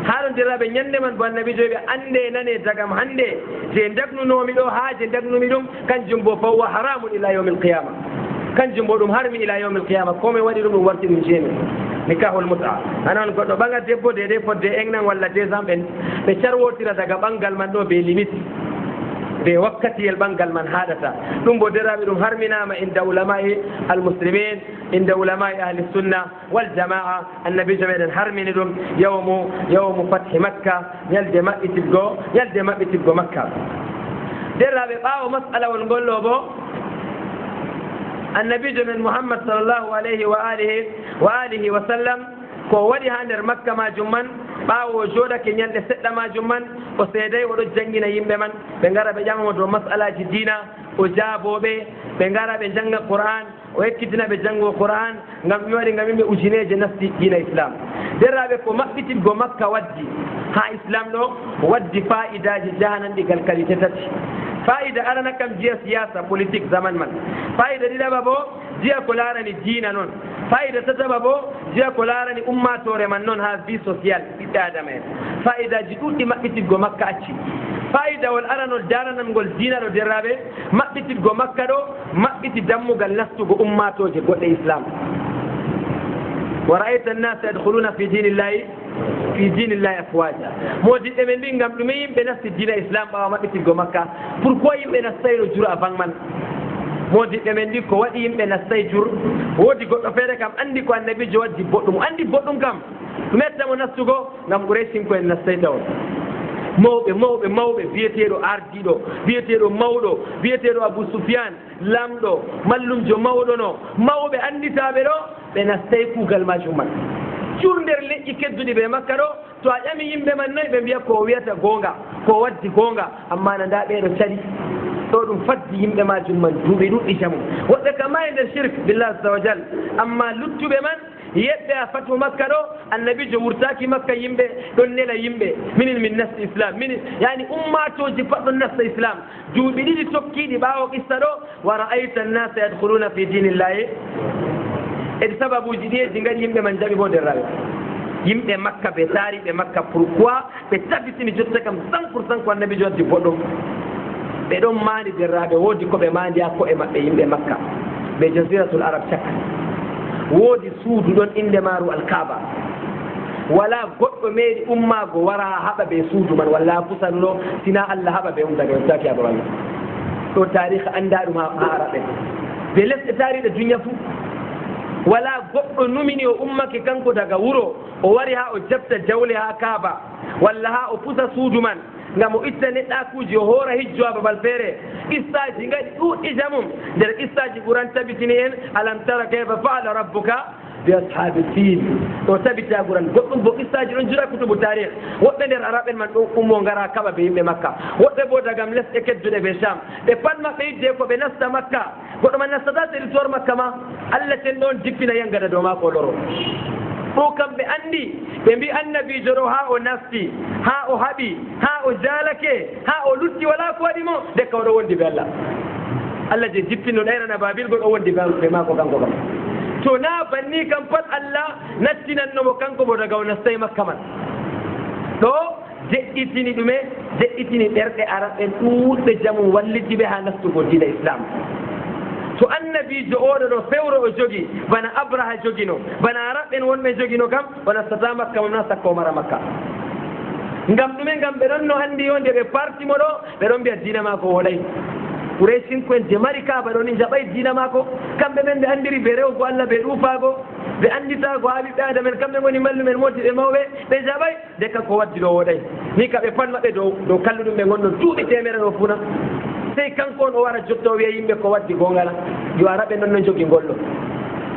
haalodiraɓe ñande man bo annabijo ɓe ande nane dagam hande je dagnunomi ɗo ha je dagnumi ɗum kanjum bo fawwa haramun ila yawmi alqiyama kanjum bo ɗum harmi ila yawmi alqiyama komi waɗi ɗum ɗum warti ɗum jeemi nikahul mut'a anan goɗɗo ɓaga debbo dede fodde engnan walla 2 ans ɓe carwotira daga ɓangal man ɗo ɓe limite ɓe wakkatiyel ɓangal man haɗata ɗum bo deraɓe ɗum harminama inda ulamai almuslimin inda ulamai ahli sunna wal jamaa annabijo meɗen harmini ɗum yawmu fathi makka yalde maɓɓitiggo makka deraɓe ɓawo masalawol ngollo bo annabijo men muhammad sallllahu alayhi wa alihi wa sallam ko waɗi ha nder makka majum man ɓawo o jooɗake ñalɗe seɗɗa majum man o seeday oɗo janggina yimɓe man ɓe ngara ɓe ƴamamo dow masalaji dina o jaaboɓe ɓe ngara ɓe jangga qur'an o ekkitina ɓe janngo qur'an ngam ɓe waɗi ngam yimɓe ujineje nasti dina islam derraɓe ko maɓɓitirgo makka waddi ha islam ɗo waddi fa'idaji jahananɗigal qualité tati fa'ida arana kam jiya siyasa politique zaman man fa'ida ɗiɗaɓa bo jiya ko larani dina noon fa'ida tataɓa bo jiya ko larani ummatore man noon ha vie social ɓiɓɓe adama en fa'idaji ɗuɗɗi maɓɓitirgo makka acci fa'idawol aranol daranalngol dina ɗo derraɓe maɓɓitirgo makka ɗo maɓɓiti dammugal nastugo ummatoje goɗɗe islam wa ra'ayta an-nasa yadkhuluna fi dinillahi afwaja modiɓɓe men mbi ngam ɗume yimɓe nasti dina islam ɓawa maɓɓitirgo makka pourquoi yimɓe nastayno jur avant man modiɓɓe men ndi ko waɗi yimɓe nastay jur woodi goɗɗo feere kam andi ko annabijo waddi boɗɗum andi boɗɗum kam ɗum ettamo nastugo ngam ɓuraysinko en nastay tawon mawɓe biyeteɗo ardiɗo biyeteɗo mawɗo biyeteɗo abou soufiane lamɗo mallumjo mawɗo no mawɓe anditaɓe ɗo ɓe nastay kuugal majum man jur nder leƴƴi kedduɗi ɓe makka ɗo to a ƴami yimɓe man nayi ɓe mbiya ko wiyata gonga ko waddi gonga amma nanda ɓeɗo caɗi ɗo ɗum faddi yimɓe majum man duuɓi ɗuɗɗi jamu woɓɓe kam ma e nder shirk billah azza wa jal amma luttuɓe man yeɓɓe a fatu makka ɗo annabijo wurtaki makka yimɓe ɗon nela yimɓe minin min nasti islam minin yani ummatoji pat ɗon nasta islam duuɓi ɗiɗi tokkiɗi ɓawo qissa ɗo wa ra'ayta annasa yadkhuluna fi dinillahi edi sababuji ɗi ɗi gaɗi yimɓe man jaɓi bo derraɓe yimɓe makka ɓe taariɓe makka pourquoi ɓe tabitini jotta kam 100% ko annabijo waddi boɗɗum ɓe ɗon maandi derraɓe woodi koɓe maandi ha ko'e maɓɓe yimɓe makka ɓe jasiratul arab cakka woodi suudu ɗon inde maaru alkaba wala goɗɗo meeɗi ummaago wara haɓa ɓe suudu man walla pusanno sina allah haɓa ɓe daga yottaki aba walla ɗo tarihi annda ɗum ha araɓe ɓe lesɗe taariɗe duniya fuu wala goɗɗo numini o ummake kanko daga wuro o wari ha o jabta jawle ha kaaba walla ha o pusa suudu man ngam o itta neɗɗakuji o hoora hijjo ha babal feere qissaji ngaɗi ɗuɗɗi jamum nder qissaji ɓuran tabitini en alam tara kayfa faala rabbuka bi ashabi fil ɗo tabita ɓuran goɗɗum bo qissaji ɗon jura kutubu tarih woɓɓe nder araɓen man ɗo ummo ngara kaɓa ɓe yimɓe makka woɓɓe bo dagam lesɗe kedduɗe ɓe sham ɓe pat maɓɓe yidde ko ɓe nasta makka goɗɗo man nastata territoire makka ma allah ten ɗon jippina yangada dow ma ko loro ɗo kamɓe anndi ɓe mbi annabijo ɗo ha o nasti ha o haɓi ha o jalake ha o lutti wala ko waɗi mo dekka oɗo wondi ɓe allah je jippinno ɗayrana babil goɗo wondi ɓe mako kanko kam to na banni kam pat allah nattinannomo kanko mo daga o nastay makka man ɗo deƴƴitini ɗume deƴƴitini ɓerɗe araɓe ɗuuɗɓe jamum wallitiɓe ha nastugo diina islam to annabijo oɗo ɗo fewro o jogi bana abraha jogino bana araɓɓen wonɓe jogino kam o nastata makka mam na sakka o mara makka ngam ɗume ngam ɓe ɗon no anndi yo nde ɓe partimo ɗo ɓe ɗon mbiya diina ma ko woɗay Qurayshin ko en je mari kaaba ɗo ni jaɓay diina maako kamɓe men ɓe anndiri ɓe rewgo Allah ɓe ɗuufaago ɓe annditaago haa ɓiɓɓe aada men kamɓe ngoni mallumen mooti ɓe mawɓe ɓe jaɓay de kanko waddi ɗo woɗay ni ka ɓe pat maɓɓe dow kalluɗum ɓe gonɗon duuɓi temere ɗo funa sey kanko on o wara jotto wiya yimɓe ko waddi gongala yo ara ɓe noon no jogi ngolɗo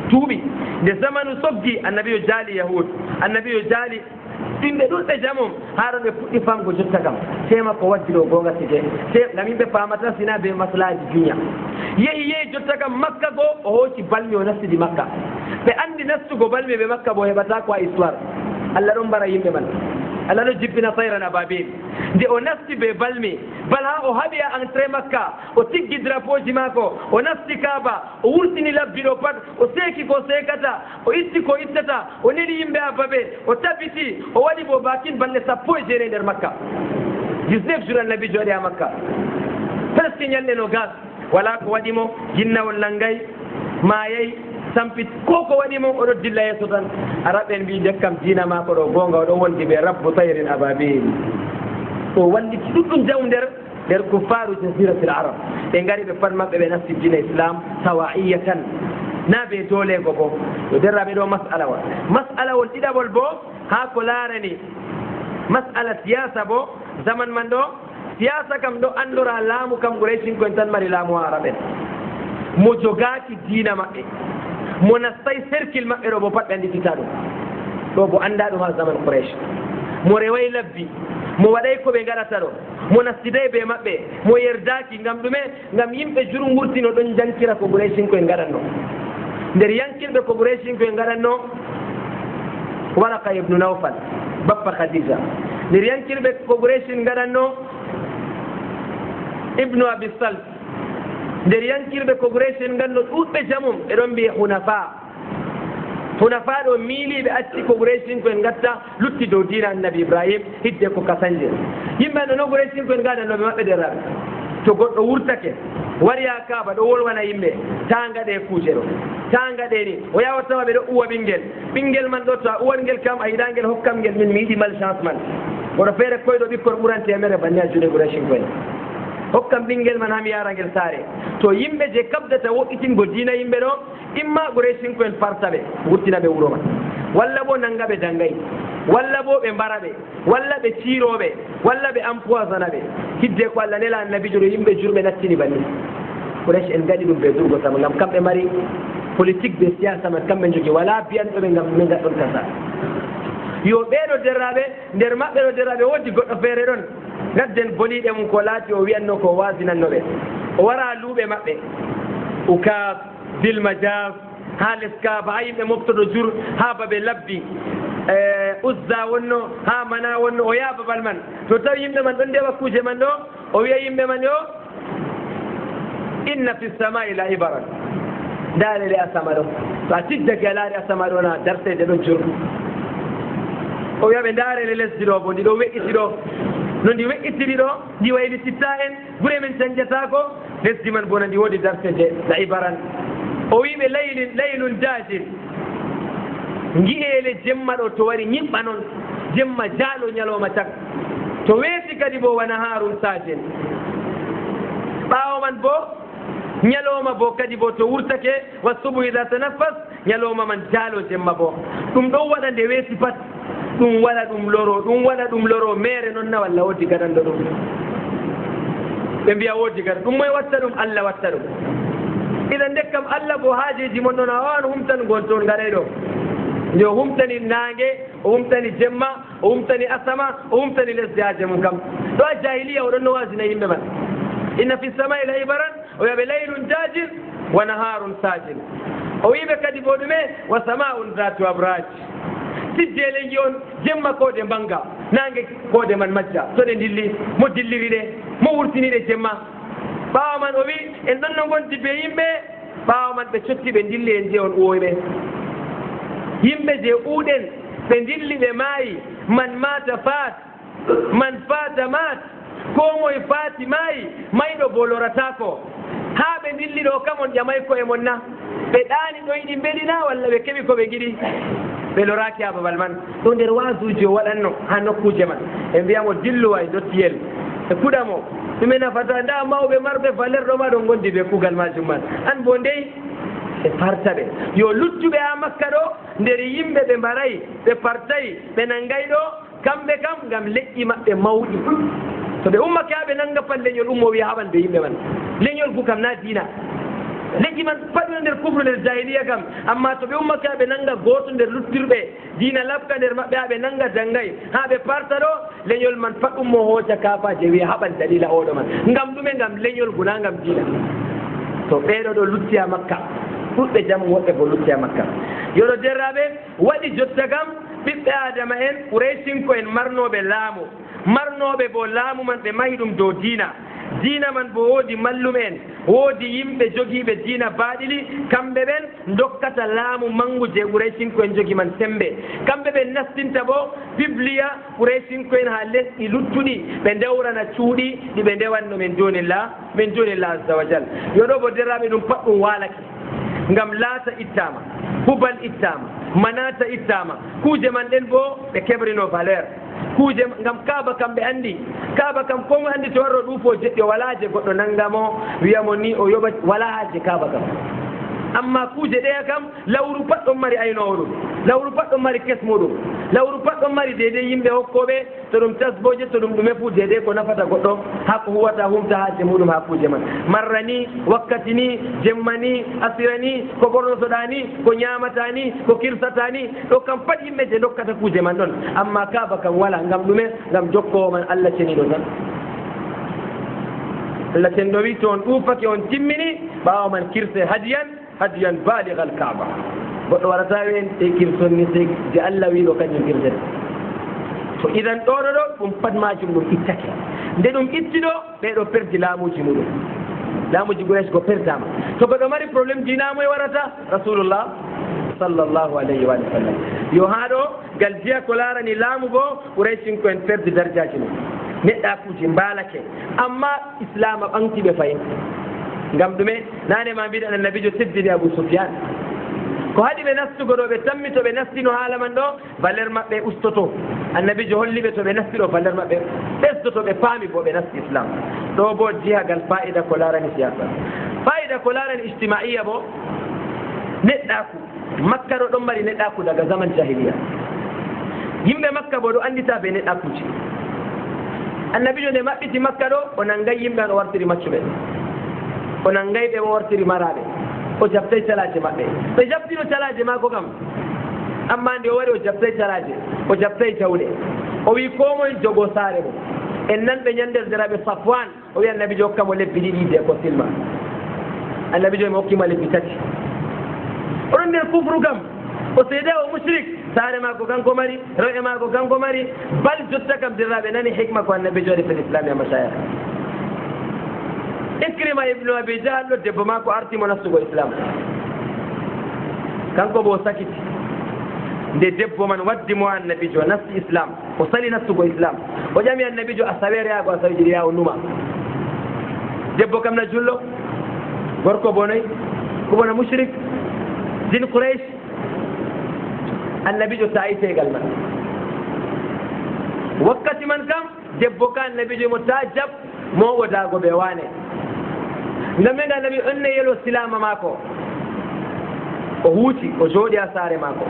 tuuɓi nde zamanu soggi annabi yo jaali yahud annabi yo jaali yimɓe ɗuɗɓe jamum haɗon ɓe puɗɗi famgo jotta kam tema ko waddi ɗo gonga sije ngam yimɓe famata sina be maslahaji duniya yehi jotta kam makka go o hooci balmi o nastidi makka ɓe andi nastugo balmi ɓe makka bo heɓata ko a histoire Allah ɗon mbara yimɓe man Allah ɗo jippina sayran ababil nde o nasti ɓe balmi bal ha o haɓi a entré makka o tiggi drapeau ji maako o nasti kaaba o wurtini labbi ɗo pat o seeki ko sekata o itti ko ittata o neli yimɓe ababe o tabiti o waɗi bo bakin balle 19 nder makka 19 jours annabi jooɗi ha makka presque ñalɗe no gas wala ko waɗimo jinnawol nanngay maayay sampit ko waɗimo oɗo dilla yeeso tan araɓen mbi dekkam diina maako ɗo goonga oɗo wondi ɓe rabbu tayrin ababil o walliti ɗuɗɗum jaw nder kuffaru jasiratil arab ɓe ngari ɓe pat maɓɓe ɓe nasti diina islam sawa'iyatan na ɓe doolego bo yo derraɓe ɗo mas'ala won ɗiɗaɓol bo ha ko laarani mas'ala siyasa bo zaman man ɗo siyasa kam ɗo andora laamu kam Qurayshin ko en tan mari laamu ha araɓen mo jogaaki diina maɓɓe mo nastay cercle maɓɓe ɗo bo pat ɓe anditita ɗum ɗo bo annda ɗum ha zaman Quraysh mo reway labbi mo waɗay ko ɓe ngaɗata ɗo mo nastiday ɓe maɓɓe mo yerdaki ngam ɗume ngam yimɓe jurum wurtino ɗon jankira ko Qurayshin koye ngaɗatno nder yankirɓe ko Qurayshin koye ngaɗatno Waraka ibnu Nawfal bappa Khadija nder yankirɓe ko Qurayshin ngaɗatno ibnu Abi Salt nder yankirɓe ko Qurayshin nganno ɗuɗɓe jamum e ɗon mbiye hunafa ɗo miiliɓe acci ko Qurayshin koyen gatta lutti dow diina annabi Ibrahim hidde ko kasanje yimɓe no no Qurayshin koyen gaɗannoɓe maɓɓe derraɓe to goɗɗo wurtake wari ha kaaba ɗo wolwana yimɓe ta ngaɗe kuuje ɗo ta ngaɗe ni o yawatama ɓe ɗo uwa ɓinguel man ɗo to a uwangel kam a yiɗangel hokkam ngel min mi yiɗi malchance man oɗo feere koyɗo ɓikkon ɓuran temere banni a juuɗe Qurayshin koyen hokkam ɓinguel man hami yarangel saare to yimɓe je kabdata woɗɗitingo diina yimɓe ɗo imma Qurayshin koyen fartaɓe wurtinaɓe wuro man walla bo nangaɓe dangay walla bo ɓe mbaraɓe walla ɓe ciiroɓe walla ɓe empoisona ɓe hidde ko Allah nela annabijo ɗo yimɓe jurɓe nattini banni Quraysh en gaɗi ɗum ɓe durgo sama ngam kamɓe mari politique ɓe siyasa man kamɓe jogi wala biyanɗoɓe ngam min gaɗɗon kasa yo ɓeɗo derraɓe nder maɓɓe ɗo derraɓe woddi goɗɗo feere ɗon gadden boliɗe mum ko laati o wiyanno ko wasinannoɓe o wara luuɓe maɓɓe ukab dilmajab ha les kaaba ha yimɓe moftoɗo jur ha baɓe labbi uzza wonno ha mana wonno o yaa babal man to tawi yimɓe man ɗon ndewa kuuje man ɗo o wiya yimɓe man yo inna fi samai la ibaran daarele asama ɗo to a tiddake a laari asama ɗo na dartede ɗon jur o wiya ɓe daarele lesdi ɗo bo ndi ɗo weƴƴiti ɗo no ndi weƴƴitiri ɗo ndi waylititta en gure men canjatako lesdi man bona ndi woodi darteje la ibaran o wiɓe laylun dajin ngi'eele jemma ɗo to wari ñiɓɓa noon jemma jaalo ñalowma tak to weeti kadi bo wana harum sajin ɓaawo man bo ñalowma bo kadi bo to wurtake wa subu ida tanaffas ñalowma man jaalo jemma bo ɗum ɗon waɗa nde weeti pat ɗum waɗa ɗum loro mere noon na walla woodi gaɗanɗo ɗum ɓe mbiya woodi gaɗa ɗum moye watta ɗum Allah watta ɗum idan nde kam Allah bo haajeji mon noon a wawan humtan gon toon gaɗay ɗo nde o humtani naange o humtani jemma o humtani asama o humtani lesdi haaje mum kam ɗo a jahiliya oɗon no wasina yimɓe man inna fi samai la ibaran o wiyaɓe laylun dajin wa naharun sajin o wiɓe kadi bo ɗume wa sama'un zatu abraj sijjele ngi on jemma koode mbanga nange koode man majja to ɗe dilli mo dilliri ɗe mo wurtini ɗe jemma ɓaawa man o wi en ɗon no gondi be yimɓe ɓaawa man ɓe cotti ɓe dilli en je on uwoyɓe yimɓe je uuɗen ɓe dilli ɓe maayi man mata man fata mat ko moye faati maayi mayɗo bo loratako haa ɓe dilli ɗo kam on ƴamay koye mon na ɓe ɗaani ɗo yiɗi mbeɗina walla ɓe keɓi ko ɓe giɗi ɓe loraki ha babal man ɗo nder wasuji o waɗanno ha nokkuje man e mbiyamo dilluwa e dottiyel e kuɗamo ɗume nafata nda mawɓe marɓe valeur ɗo ma ɗo gondi ɓe kuugal majum man an bo ndey ɓe parta ɓe yo luttuɓe ha makka ɗo nder yimɓe ɓe mbarayi ɓe partayi ɓe nanngay ɗo kamɓe kam ngam leƴƴi maɓɓe mawɗi to ɓe ummake ha ɓe nannga pat leñol ummo wiya haɓande yimɓe man leñol fu kam na diina leƴƴi man paɗuno nder kufru nder jahiliya kam amma to ɓe ummake ha ɓe nannga gooto nder luttirɓe diina labka nder maɓɓe ha ɓe nannga janngay ha ɓe parta ɗo leñol man pat ummo hooca kafaje wiya haɓan dalila oɗo man ngam ɗume ngam leñol guna ngam diina to ɓeeɗo ɗo lutti ha makka ɗuɗɓe jam woɓɓe bo lutti ha makka yoɗo derraɓe waɗi jotta kam ɓiɓɓe adama en Quraysinko en marnoɓe laamu marnoɓe bo laamu man ɓe mahi ɗum dow diina diina man bo woodi mallum en woodi yimɓe jogiiɓe diina baaɗili kamɓe ɓen dokkata laamu manngu je Quraysinko en jogi man sembe kamɓe ɓe nastinta bo bibliya Quraysinko en ha lesɗi luttuɗi ɓe ndewrana cuuɗi ɗi ɓe ndewanno min dunillah azza wa jal yoɗo bo derraɓe ɗum pat ɗum waalake ngam laata ittama hubal ittama manata ittama kuuje man ɗen bo ɓe keɓrino valeur kuuje ngam kaaba kam ɓe anndi kaaba kam ko mo anndi to warro ɗuufo jeɗɗi o walaa je goɗɗo nanngamo wiyamo ni o yoɓa walaa je kaaba kam amma kuuje ɗeya kam lawru pat ɗon mari aynoowo ɗum lawru pat ɗon mari kes muɗum lawru pat ɗon mari deedey yimɓe hokkoɓe to ɗum tasboje to ɗum ɗume fuu deedey ko nafata goɗɗo haa ko huwata humta haaje muɗum haa kuuje man marra ni wakkati ni jemma ni asira ni ko ɓornotoɗa ni ko ñaamata ni ko kirsata ni ɗo kam pat yimɓe je dokkata kuuje man ɗon amma kaaba kam wala ngam ɗume ngam jokkowo man Allah ceniɗo tan Allah cenɗo wi to on ɗuufake on timmini ɓaawa man kirse hadiyan baligha al kaaba goɗɗo warata wen e kirsonni se je Allah wi ɗo kañum kirsete to idan ɗoɗo ɗo ɗum pat majum ɗum ittake nde ɗum itti ɗo ɓeɗo perdi laamuji muɗum laamuji Quraysh ko perdama to goɗɗo mari probléme dinamu e warata rasulullah sallallahu alayhi wa sallam yo haa ɗo ngal jiya ko laarani laamu bo Quraysinko en perdi dardiaji mum neɗɗakuji mbaalake amma islam a ɓantiɓe fayin ngam ɗume nane ma mbiɗa annabijo teddini Abou Soufiane ko haɗi ɓe nastugo ɗo ɓe tammi to ɓe nastino haala man ɗo valeur maɓɓe ustoto annabijo holliɓe to ɓe nastiɗo valeur maɓɓe ɓesdoto ɓe paami bo ɓe nasti islam ɗo bo jihagal fa'ida ko laarani siyasa fa'ida ko laarani ijtimaiya bo neɗɗaku makka ɗo ɗon mari neɗɗaku daga zaman jahiliya yimɓe makka bo ɗo andita ɓe neɗɗakuji annabijo nde maɓɓiti makka ɗo o nanngay yimɓe an o wartiri maccuɓe o nanngay ɓe o wartiri maraɓe o jaɓtay calaje maɓɓe ɓe jaɓtino calaje maako kam amma nde o wari o jaɓtay calaje o jaɓtay jawɗe o wi ko moye jogo saare mo en nanɓe ñanderderaɓe Safwan o wi annabijo hokkamo lebbi ɗiɗi de ko silma annabijo mi hokkima lebbi tati oɗon nder kufru kam o seede o mushrik saare maako kanko mari rewɓe maako kanko mari bal jotta kam derraɓe nani hikma ko annabijo waɗi fil islami a mashayikh Ikrima ibnu Abi Jahal ɗo debbo maako artimo nastugo islam kanko bo sakiti nde debbo man waddimo annabijo nasti islam o sali nastugo islam o ƴami annabijo a sawere yaago a sawi jiɗi yaa o numa debbo kam na jullo gorko bo noyi ko bona mushrik din Quraysh annabijo ta'i tegal man wakkati man kam debbo ka annabijo mo ta jab mo wodago ɓe wane ngam men annabi on ne yelo silama maako o huuti o jooɗi ha saare maako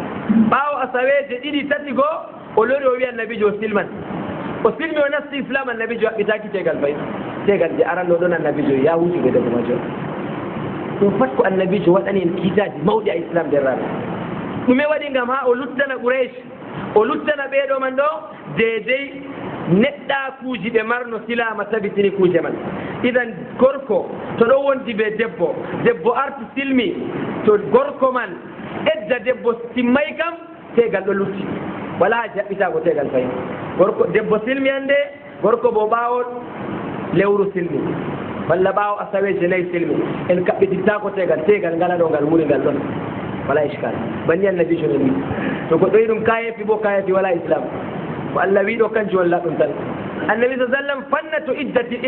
ɓaawo asaweje ɗiɗi tati goo o lori o wi annabijo o silman o silmi o nasti islam annabijo haɓɓitaki tegal fayi tegal je aranɗo ɗon annabijo ya huuti ɓe debbo majo ɗum pat ko annabijo waɗani en kiitaji mawɗi a islam derraɓe ɗume waɗi ngam ha o luttana Quraysh o luttana ɓeeɗo man ɗo deedey neɗɗakuuji ɓe marno silama tabitini kuuje man idan gorko to ɗo wondi ɓe debbo arti silmi to gorko man edda debbo timmay kam tegal ɗo lutti wala jaɓɓitago tegal fayi gorko debbo silmi hannde gorko bo ɓaawo lewru silmi walla ɓaawo asaweje nayyi silmi en kaɓɓitittako tegal ngala ɗo ngal wuri ngal ɗon wala iskal banni annabijo no wi to goɗɗo yi ɗum kayefi bo kayefi wala islam ko Allah wiɗo kanjum walla ɗum tan annabi sallallahu alaihi wasallam fanna to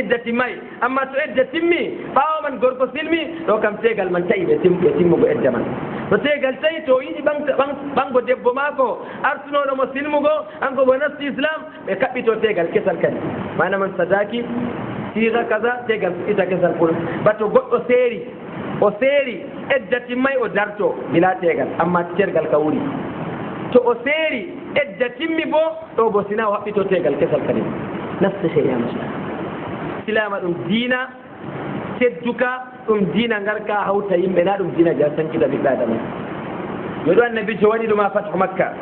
iddati mai amma to iddati mi bawo man gorko silmi do kam tegal man tayi be timmugo edda man to tegal tayi to yidi bango debbo mako arsuno no mo silmugo ango bonasti islam be kabbito tegal kesal kadi mana man sadaki siga kaza tegal ita kesal kul bato goddo o seeri eddati mai o darto bila tegal amma tergal ka wuri to o seeri eddatimmi bo ɗo bo sina o haɓɓito tegal kesal kadi nafsa sey ya masala silama ɗum diina tedduka ɗum diina ngarka hawta yimɓe na ɗum diina ja sankita ɓiɓɓe adama yo ɗo annabijo waɗi ɗuma fatu makka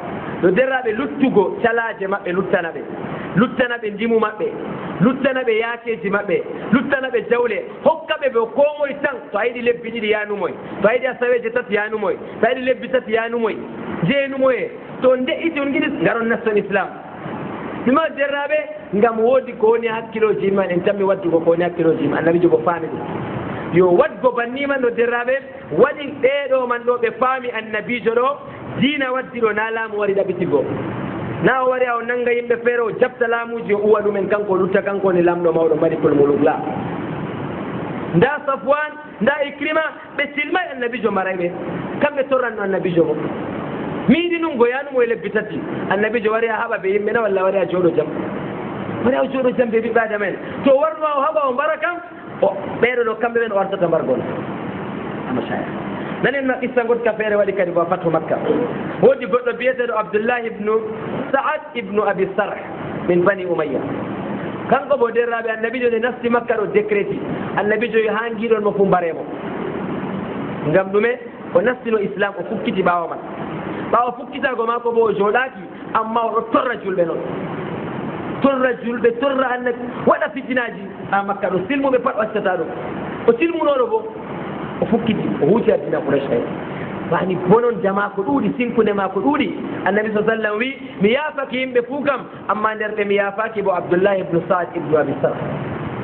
ɗo derraɓe luttugo calaje maɓɓe luttana ɓe ndimu maɓɓe luttana ɓe yaakeji maɓɓe luttana ɓe jawle hokka ɓe ko moye tan to a yiɗi lebbi ɗiɗi yanumoye to a yiɗi asaweje tati yanumoye to a yiɗi lebbi tati yanumoye jeenumoye to nde'iti on giɗi ngaron naston islam mima derraɓe ngam woodi ko woni hakkiloji man en tammi waddugo ko woni hakkiloji yimɓe annabijo ko faami ɗum yo wadgo banni man ɗo derraɓe waɗi ɗeɗo man ɗo ɓe faami annabijo ɗo diina waddi ɗo na laamu wari ɗaɓitigo na o wari a o nanga yimɓe feere o jabta laamuji o uwa ɗumen kanko lutta kanko ni lamɗo mawɗo mbaɗi kol muluk la nda safwan nda icrima ɓe silmay annabijo marayɓe kamɓe torranno annabijo mo miiɗi ɗum goyanumo e lebbi tati annabijo wari a haɓa ɓe yimɓe na walla wari a jooɗo jam wari a jooɗo jam ɓe ɓiɓɓe adama en to warno o haɓa o mbara kam o ɓeeɗo ɗo kamɓe ɓen o wartata mbargol amachaya nanen ma qissa gotka feere waɗi kadi bo fatu makka woodi goɗɗo biyeteɗo abdoullahi ibnu saad ibnu abi sarh min bani umayya kanko bo derraɓe annabijo nde nasti makka ɗo décréti annabijo yo ha giɗon mo fu mbaremo ngam ɗume o nastino islam o fukkiti ɓawo man ɓawo fukkitago mako bo o jooɗaki amma oɗo torra julɓe noon torra julɓe torra annabi waɗa fitinaji ha makka ɗo silmuɓe pat waccata ɗum o silmunoɗo bo o fukkiti o huuti addina Quraysh hay wani bonon jama ko ɗuuɗi sinkude ma ko ɗuuɗi annabi sa sallam wi mi yaafaki yimɓe fuu kam amma nder ɓe mi yaafaki bo abdoullahi ibnu saad ibnu abi sarh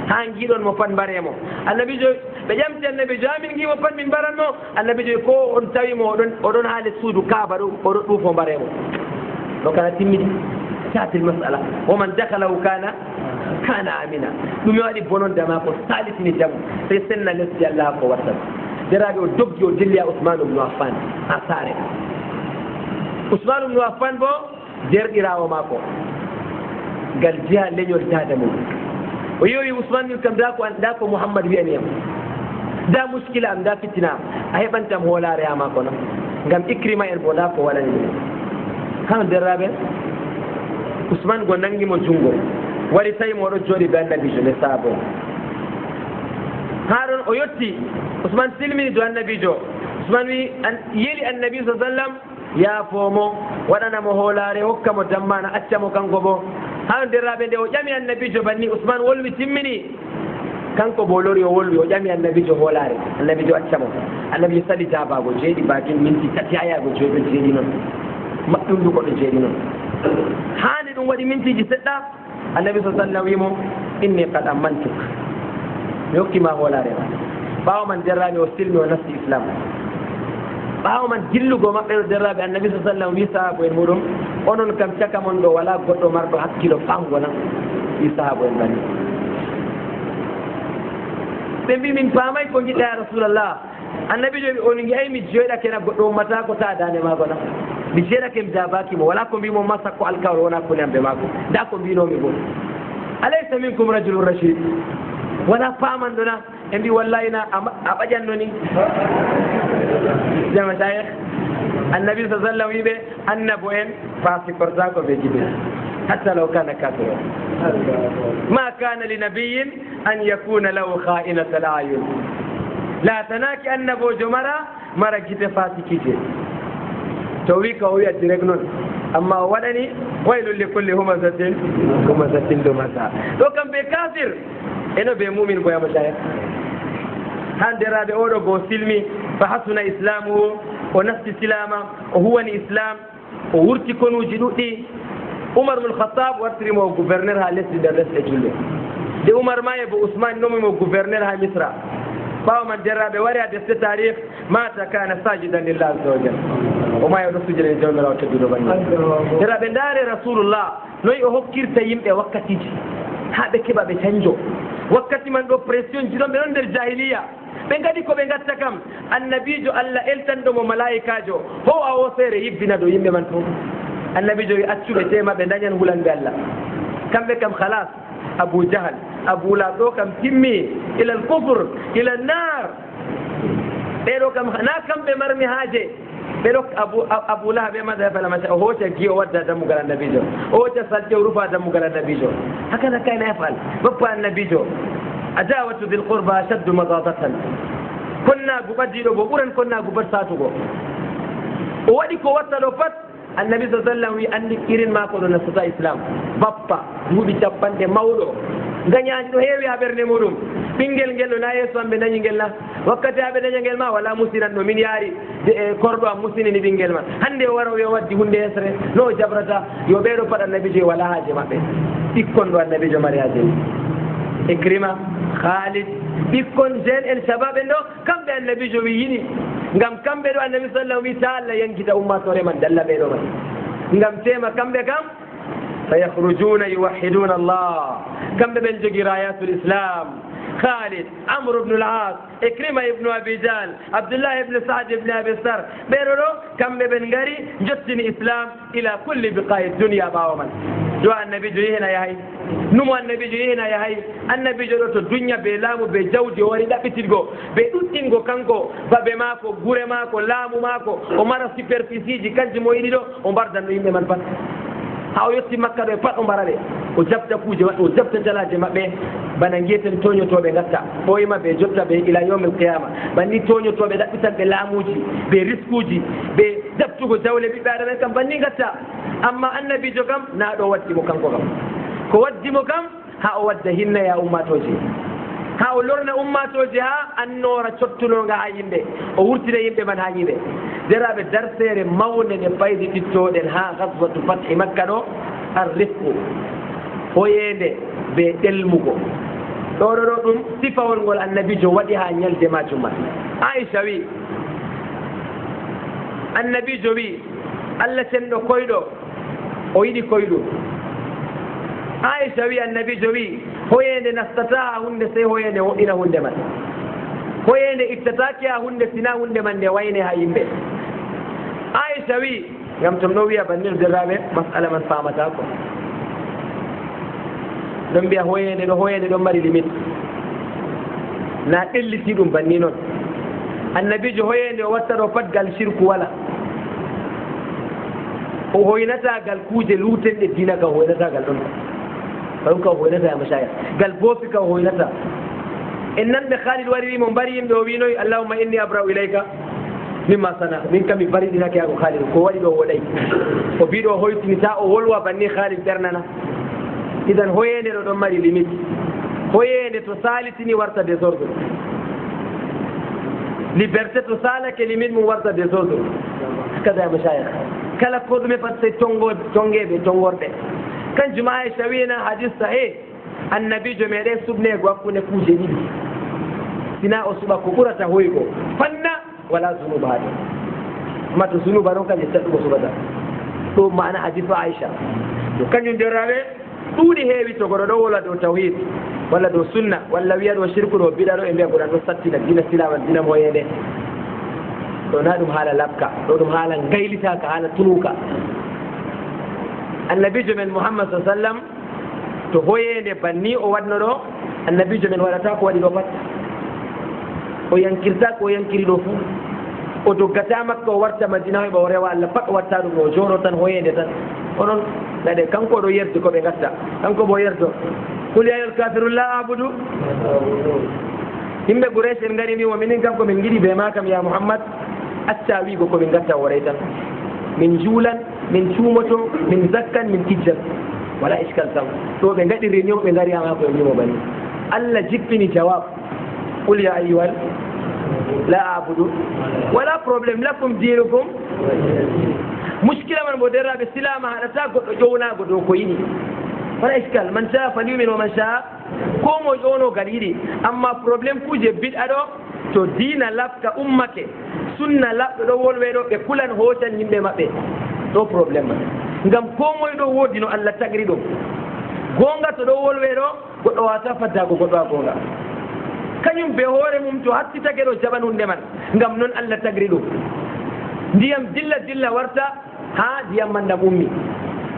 ha giɗon mo pat mbaremo annabijo ɓe ƴamti annabijo ha min gimo pat min mbaranno annabijo ko on tawimo oɗon ha les suudu kaaba ɗo oɗo ɗuufo mbaremo ɗo kana timmidi tatil masala woman dakalahu kana amina ɗum mi waɗi bononda ma ko salitini jamu sey senna lesdi allah ko wattata deraɓe o doggi o dilli a ousmane ubnu affan ha saare ousmane ubnu affan bo derɗirawo mako ngal jiha leñol dada mum o yewi ousmane min kam da ko mouhammad wiyani yam da muskila am da fittina am a heɓantam hoolare ha mako no ngam icrima en bo da ko waɗani ɗum han derraɓe ousmane go nangimo junngo wari tawi mo oɗo jooɗi ɓe annabijo nde saabo ha ɗon o yetti ousmane silmini do annabijo ousmane wi yeli annabi sa sallam yaafomo waɗanamo hoolare hokkamo dammana accamo kanko bo ha derraɓe nde o ƴami annabijo banni ousmane wolwi timmini kanko bo lori o wolwi o ƴami annabijo hoolare annabijo accamo annabijo sali jabago jeeɗi bakin minti tati ha yago joyi ɗo jeeɗi noon maɓɗum du ko ɗo jeeɗi noon hande ɗum waɗi mintiji seɗɗa annabi sa sallam wimo inni qad ammantuk mi hokkima hoolare ma ɓawo man derraɓe o silmi o nasti islam ɓawo man dillugo maɓɓe ɗo derraɓe annabi sa sallam wi sahabo en muɗum onon kam caka mon ɗo wala goɗɗo marɗo hakkilo fango nan wi sahabo en banni ɓe mbi min paamay ko jiɗɗa ya rasulallah annabijo on ay mi joyɗake na goɗɗo ummata ko ta dande maako na mi jeeɗake mi jabakimo wala ko mbimo ma sakko alkawal wona koni amɓe maako nda ko mbinomi bo alaysa minkum rajulun rachid wona pamanɗo na e mbi wallahi na a ɓaƴanno ni jama tayeh annabi sa sallam wiɓe annabo en fasikorta ko ɓe jiɓe hatta law kana kafira ma kana li nabiyin an yakuna lahu kha'inata l ayun latanaki annabojo mara gite fasikije to wi ka o wiya direct noon amma o waɗani waylun li kulli humazatin lumasa ɗo kam ɓe kafir eno ɓe mumin boyama taya han deraɓe oɗo go silmi fa hasuna islamuhu o nasti silama o huwani islam o wurti konuji ɗuɗɗi oumar bnu lkhatab wartirimo gouverneur ha lesdi nder lesɗe julɓe de oumar maye bo ousmane nomimo gouverneur ha misra ɓawo man derraɓe wari a defte tarih mata kana sajidan lillah azza wa jal o mayi oɗo sujudani jawmirawo tedduɗo banni derraɓe ndaare rasulullah noyi o hokkirta yimɓe wakkatiji ha ɓe keɓa ɓe canjo wakkati man ɗo pression ji ɗon ɓe ɗon nder jahiliya ɓe gadi ko ɓe gatta kam annabijo Allah eltanɗomo malaikajo ho a o seere yibbina ɗo yimɓe man fof annabijo wi accuɓe tema ɓe dañan hulanɓe Allah kamɓe kam halas Abu Jahal Abu Lahab ɗo kam timmi ila al kufre ila nar ɓeɗo kam na kamɓe marmi haaje ɓeɗo Abu Lahab ɓe mada fala masa o hoca gi o wadda dammugal annabijo o hoca salte o rufa dammugal annabijo hakana kayna yafal bappa annabijo adawatu bil qurba ashaddu madadatan konnagu ɓaddiɗo bo ɓuran konnagu bat satugo o waɗi ko watta ɗo pat annabi sa sallam wi andi irin mako ɗo nastata islam bappa duuɓi capanɗe mawɗo gañaji ɗo heewi ha ɓernde muɗum ɓinguel ngel ɗo na yeeso am ɓe dañi ngel na wakkati ha ɓe daña ngel ma wala musinan ɗo min yaari korɗo am musinini ɓinguel ma hande o wara yo waddi hunde hesre no o jabrata yo ɓeɗo pat annabijo wala haaje maɓɓe ɓikkon ɗo annabijo mari haaje Ikrima Khalid ɓikkon jeune en shabab en ɗo kamɓe annabijo wi yiɗi ngam kamɓe ɗo annabi sallam wi ta Allah yankita ummatore man dalla ɓeɗo man ngam tema kamɓe kam فيخرجون يوحدون الله كم بين جوجي رايات الإسلام خالد عمرو بن العاص إكرمة ابن أبي جهل عبد الله بن سعد بن أبي السر بيرو كم بين غري جتني إسلام إلى كل بقاع الدنيا باومن دعاء النبي جيهنا يا هاي نمو النبي جيهنا يا هاي النبي جلوت الدنيا بلامو بجوجي وريدا بتلغو بيدوتينغو كانغو بابي ماكو غوري ماكو لامو ماكو ومارا سوبرفيسيجي كانجي مويدو ومباردان يمي من فات ha o yetti makka ɗo e pat o mbaraɓe o jabta kuuje maɓɓe o jabta jalaje maɓɓe bana gueten toñotoɓe gatta ɓoyima ɓe jotta ɓe ila yawmil qiyama banni toñotoɓe ɗaɓɓitanɓe laamuji ɓe risque uji ɓe jabtugo jawle ɓiɓɓe aɗamen kam banni gatta amma annabijo kam na ɗo waddimo kanko kam ko waddimo kam ha o wadda hinnaya ummatoji ha o lorna ummatoji ha annora cottunonga ha yimɓe o wurtina yimɓe man ha yimɓe deraɓe darsere mawde nde ɓaydi ɗittoɗen ha gaswatu fathi makka ɗo arrifku hoyede ɓe ɗelmugo ɗoɗo ɗo ɗum sifawol ngol annabijo waɗi ha ñalde majum man Aisha wi annabijo wi Allah senɗo koyɗo o yiɗi koyɗo Aisha wi annabijo wi hoyende nastata ha hunde sey hoyende woɗɗina hunde man hoyende ittatake ha hunde sina hunde man nde wayne ha yimɓe Aisha wi ngam tom ɗo wiya bannin derraɓe masala man famata ko ɗon mbiya hoyende ɗon mari limite na ɗelliti ɗum banni noon annabijo hoyende o watta ɗo pat gal shirku wala o hoynata gal kuuje lutenɗe dina ka hoynata gal ɗon ɗon ka hoynata ya mashaya gal boofi ka hoynata en nanɓe Khalid wari wimo mbari yimɓe o winoy allahumma inni abra'u ilayka mimma sana min kam mi bariɗinake yago Khalid ko waɗi ɗo woɗay o mbiɗo o hoytinita o wolwa banni Khalid ɓernana idan hoyende ɗo ɗon mari limite hoyende to salitini warta désordre liberté to salake limite mum warta désordre kada ya mashayikh kala ko ɗume pat sey tongeɓe tongorɓe kanjum Aisha wina hadis sahih annabijo meɗen subnego hakkunde kuuje ɗiɗi sina o suɓa ko ɓurata hoygo fanna wala zunuba haɗo amma to zunuba noon kañum taɗɗugo suɓata ɗo mana hadis o Aisha to kañum derraɓe ɗuuɗi heewi to goɗo ɗo wolwa dow tawhid walla dow sunna walla wiya ɗo shirku ɗo biɗa ɗo e mbiya goɗan ɗo sattina dina silama dina moyede ɗo na ɗum haala labka ɗo ɗum haala gaylitaka haala tunuka annabijo men Muhammad sa sallam to hoyende banni o waɗno ɗo annabijo men waɗata ko waɗi ɗo pat o yankirta ko yankiri ɗo fuu o doggata makka o warta madina heɓa o rewa Allah pat o watta ɗum o jooɗo tan hoyende tan onon nade kanko ɗo yerdi ko ɓe gatta kanko bo yerdo qul ya ayyuhal kafirun la a'budu yimɓe Quraysh en ngari mbimo minin kam ko min giɗi ɓe ma kam ya Muhammad acca wiigo ko min gatta woray tan min juulan min cuumoto min zakkan min kijjan wala iskal sam ɗo ɓe gaɗi réunion ɓe ngari ama ko mbimo bani Allah jippini jawab qul ya ayyuhal la a'budu wala probléme lakum dinukum muskila man bo derraɓe silama haɗata goɗɗo ƴownago dow ko yiɗi wala iskal man sha falyumin wa man sha ko mo ƴowno gal yiɗi amma probléme kuje biɗɗa ɗo to dina lafta ummake sunna laɓɗo ɗo wolwe ɗo ɓe kulan hootan yimɓe maɓɓe ɗo probléme man ngam ko moye ɗo woodi no Allah tagri ɗum gonga to ɗo wolwe ɗo goɗɗo wata faddago goɗɗo a gonga kañum be hoore mum to hattitake ɗo jaɓan hunde man ngam noon Allah tagri ɗum ndiyam dilla dilla warta ha ndiyam man ɗam ummi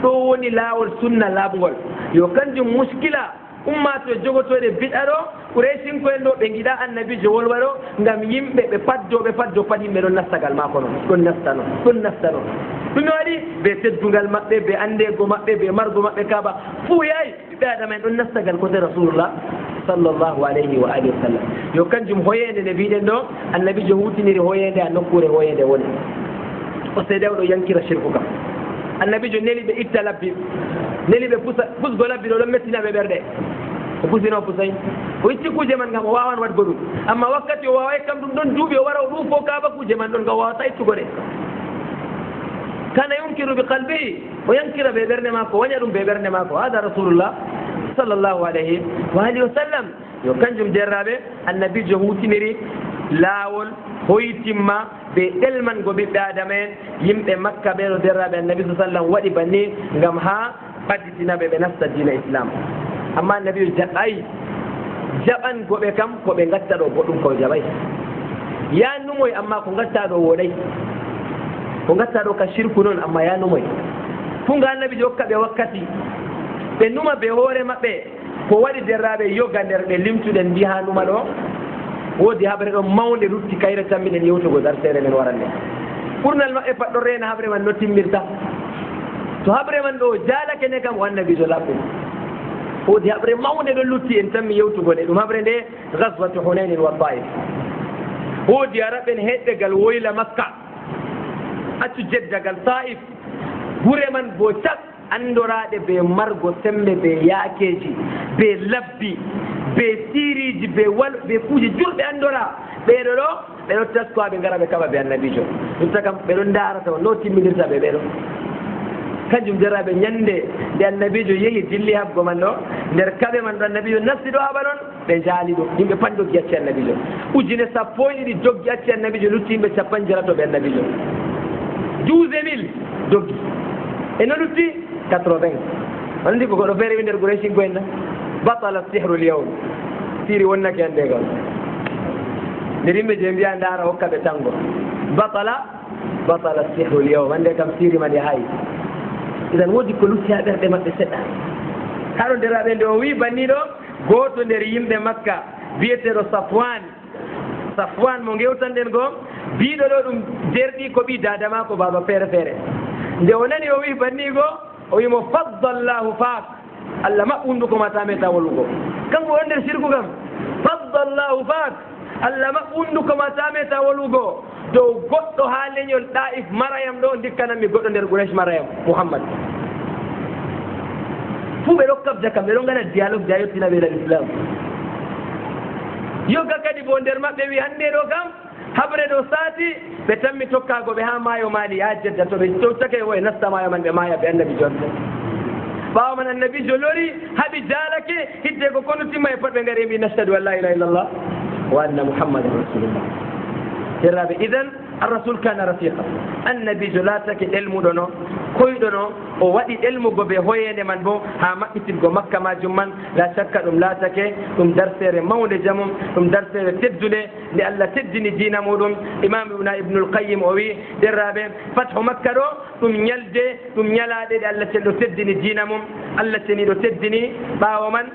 ɗo woni laawol sunna laaɓugol yo kanjum muskila ummato jogotoɗe biɗa ɗo Quraysin koyen ɗo ɓe giɗa annabijo wolwa ɗo ngam yimɓe ɓe paddo pat yimɓe ɗon nastagal maako noon ɗon nastano ɗum waɗi ɓe teddugal maɓɓe ɓe andego maɓɓe ɓe margo maɓɓe kaaba fuu yayi ɓiɓɓe adama en ɗon nastagal kote rasulullah sallllahu alayhi wa alihi wa sallam yo kanjum hoyende nde mbiɗen ɗo annabijo hutiniri hoyende a nokkure hoyende woni o seedew ɗo yankira shirku kam annabijo neli ɓe itta labbi neli ɓe pusgo labbi ɗo ɗon mettinaɓe ɓerɗe o pusino o pusay o itti kuje man ngam o wawan wadgo ɗum amma wakkati o waway kam ɗum ɗon duuɓi o wara o ɗuufo kaaba kuje man ɗon ngam wawata ittugo ɗe kana yunkiru bi qalbihi o yankira ɓe ɓernde maako waña ɗum ɓe ɓernde maako hada rasulullah sallllahu alayhi wa alihi wa sallam yo kanjum derraɓe annabijo hutiniri laawol hoytimma ɓe ɗelmango ɓiɓɓe adama en yimɓe makka ɓeɗo derraɓe annabi sa sallam waɗi banni ngam ha ɓadditinaɓe ɓe nasta dina islam amma annabijo jaɓay jaɓangoɓe kam ko ɓe gatta ɗo goɗɗum ko jaɓay yanumoy amma ko gatta ɗo woɗay ko gatta ɗo ka shirku noon amma yanumoy funga annabijo hokka ɓe wakkati ɓe numa ɓe hoore maɓɓe ko waɗi derraɓe yoga nder ɓe limtuɗen mbi ha numa ɗo woodi haɓre ɗo mawde lutti kayre tammiɗen yewtugo dartere men waranne ɓurnal maɓɓe pat ɗo reena haɓre man no timmirta to haɓre man ɗo jaalake ne kam o annabijo laɓɗum woodi haɓre mawde ɗo lutti en tammi yewtugo ɗe ɗum haɓre nde gaswatu hunainin wa taif woodi araɓen heɗɗegal woyla makka accu jeddagal taif gure man bo cak andoraɗe ɓe margo sembe ɓe yaakeji ɓe labbi ɓe siriji ɓe kuuje jurɓe andora ɓeɗo ɗo ɓeɗo taskoa ɓe gara ɓe kaɓa ɓe annabijo ɗum tagam ɓeɗo darata o no timminirta ɓe ɓeɗo kanjum jaraɓe ñande nde annabijo yeehi dilli habgo man ɗo nder kaɓe man ɗo annabijo nasti ɗo haɓa ɗon ɓe jaali ɗum yimɓe pan joggi acci annabijo ujune sappo e ɗiɗi joggi acci annabijo lutti yimɓe capan jaratoɓe annabijo 12 000 joggi e no lutti 80 andi ko goɗo feere wi nder Quraysin koyen na batala sihru l yawm siri wonnake hannde kam nder yimɓe je mbiya ndaara hokka ɓe tango batala sihru l yawm hannde kam siri man yahayi idan woodi ko lutti ha ɓerɗe maɓɓe seɗɗa haɗo nderaɓe nde o wi banniɗo gooto nder yimɓe makka biyeteɗo safwan mo gewtanɗen goo biɗo ɗo ɗum derɗi ko ɓi dadama ko baba feere feere nde o nani o wi banni goo o wimo faddallahu faak Allah maɓɓunduko ma tameta wolugo kanko on nder sirku kam faddallahu faak Allah maɓɓunduko ma tameta wolugo dow goɗɗo ha leñol ɗa'if marayam ɗo dikkananmi goɗɗo nder Quraysh marayam Muhammad fuu ɓe ɗo kabja kam ɓe ɗo gana dialogue ja yettina ɓe ɗal islam yoga kadi bo nder maɓɓe wi hannde ɗo kam haɓre ɗo saati ɓe tammi tokkago ɓe ha maayo maali ha jedda to ɓe towtake o e nasta maayo man ɓe maaya ɓe annabi jonte ɓaawa man annabijo lori haɓi jaalake hidde ko kono timma e pot ɓe ngari mbi nashhadu an la ilaha illallah wa anna muhammadan rasulullah derraɓe idan الرسول كان رفيقا النبي جلاتك علم دونو كوي دونو o waɗi elmugo ɓe hoyende man bo ha maɓɓitirgo makka majum man la shakka ɗum laatake ɗum darsere mawde jamum ɗum darsere teddude nde Allah teddini diina muɗum imam ibnul qayyim o wi derraɓe fathu makka ɗo ɗum ñalde ɗum ñalaɗe ɗe Allah celɗo teddini diina mum Allah ceniɗo teddini ɓaawo man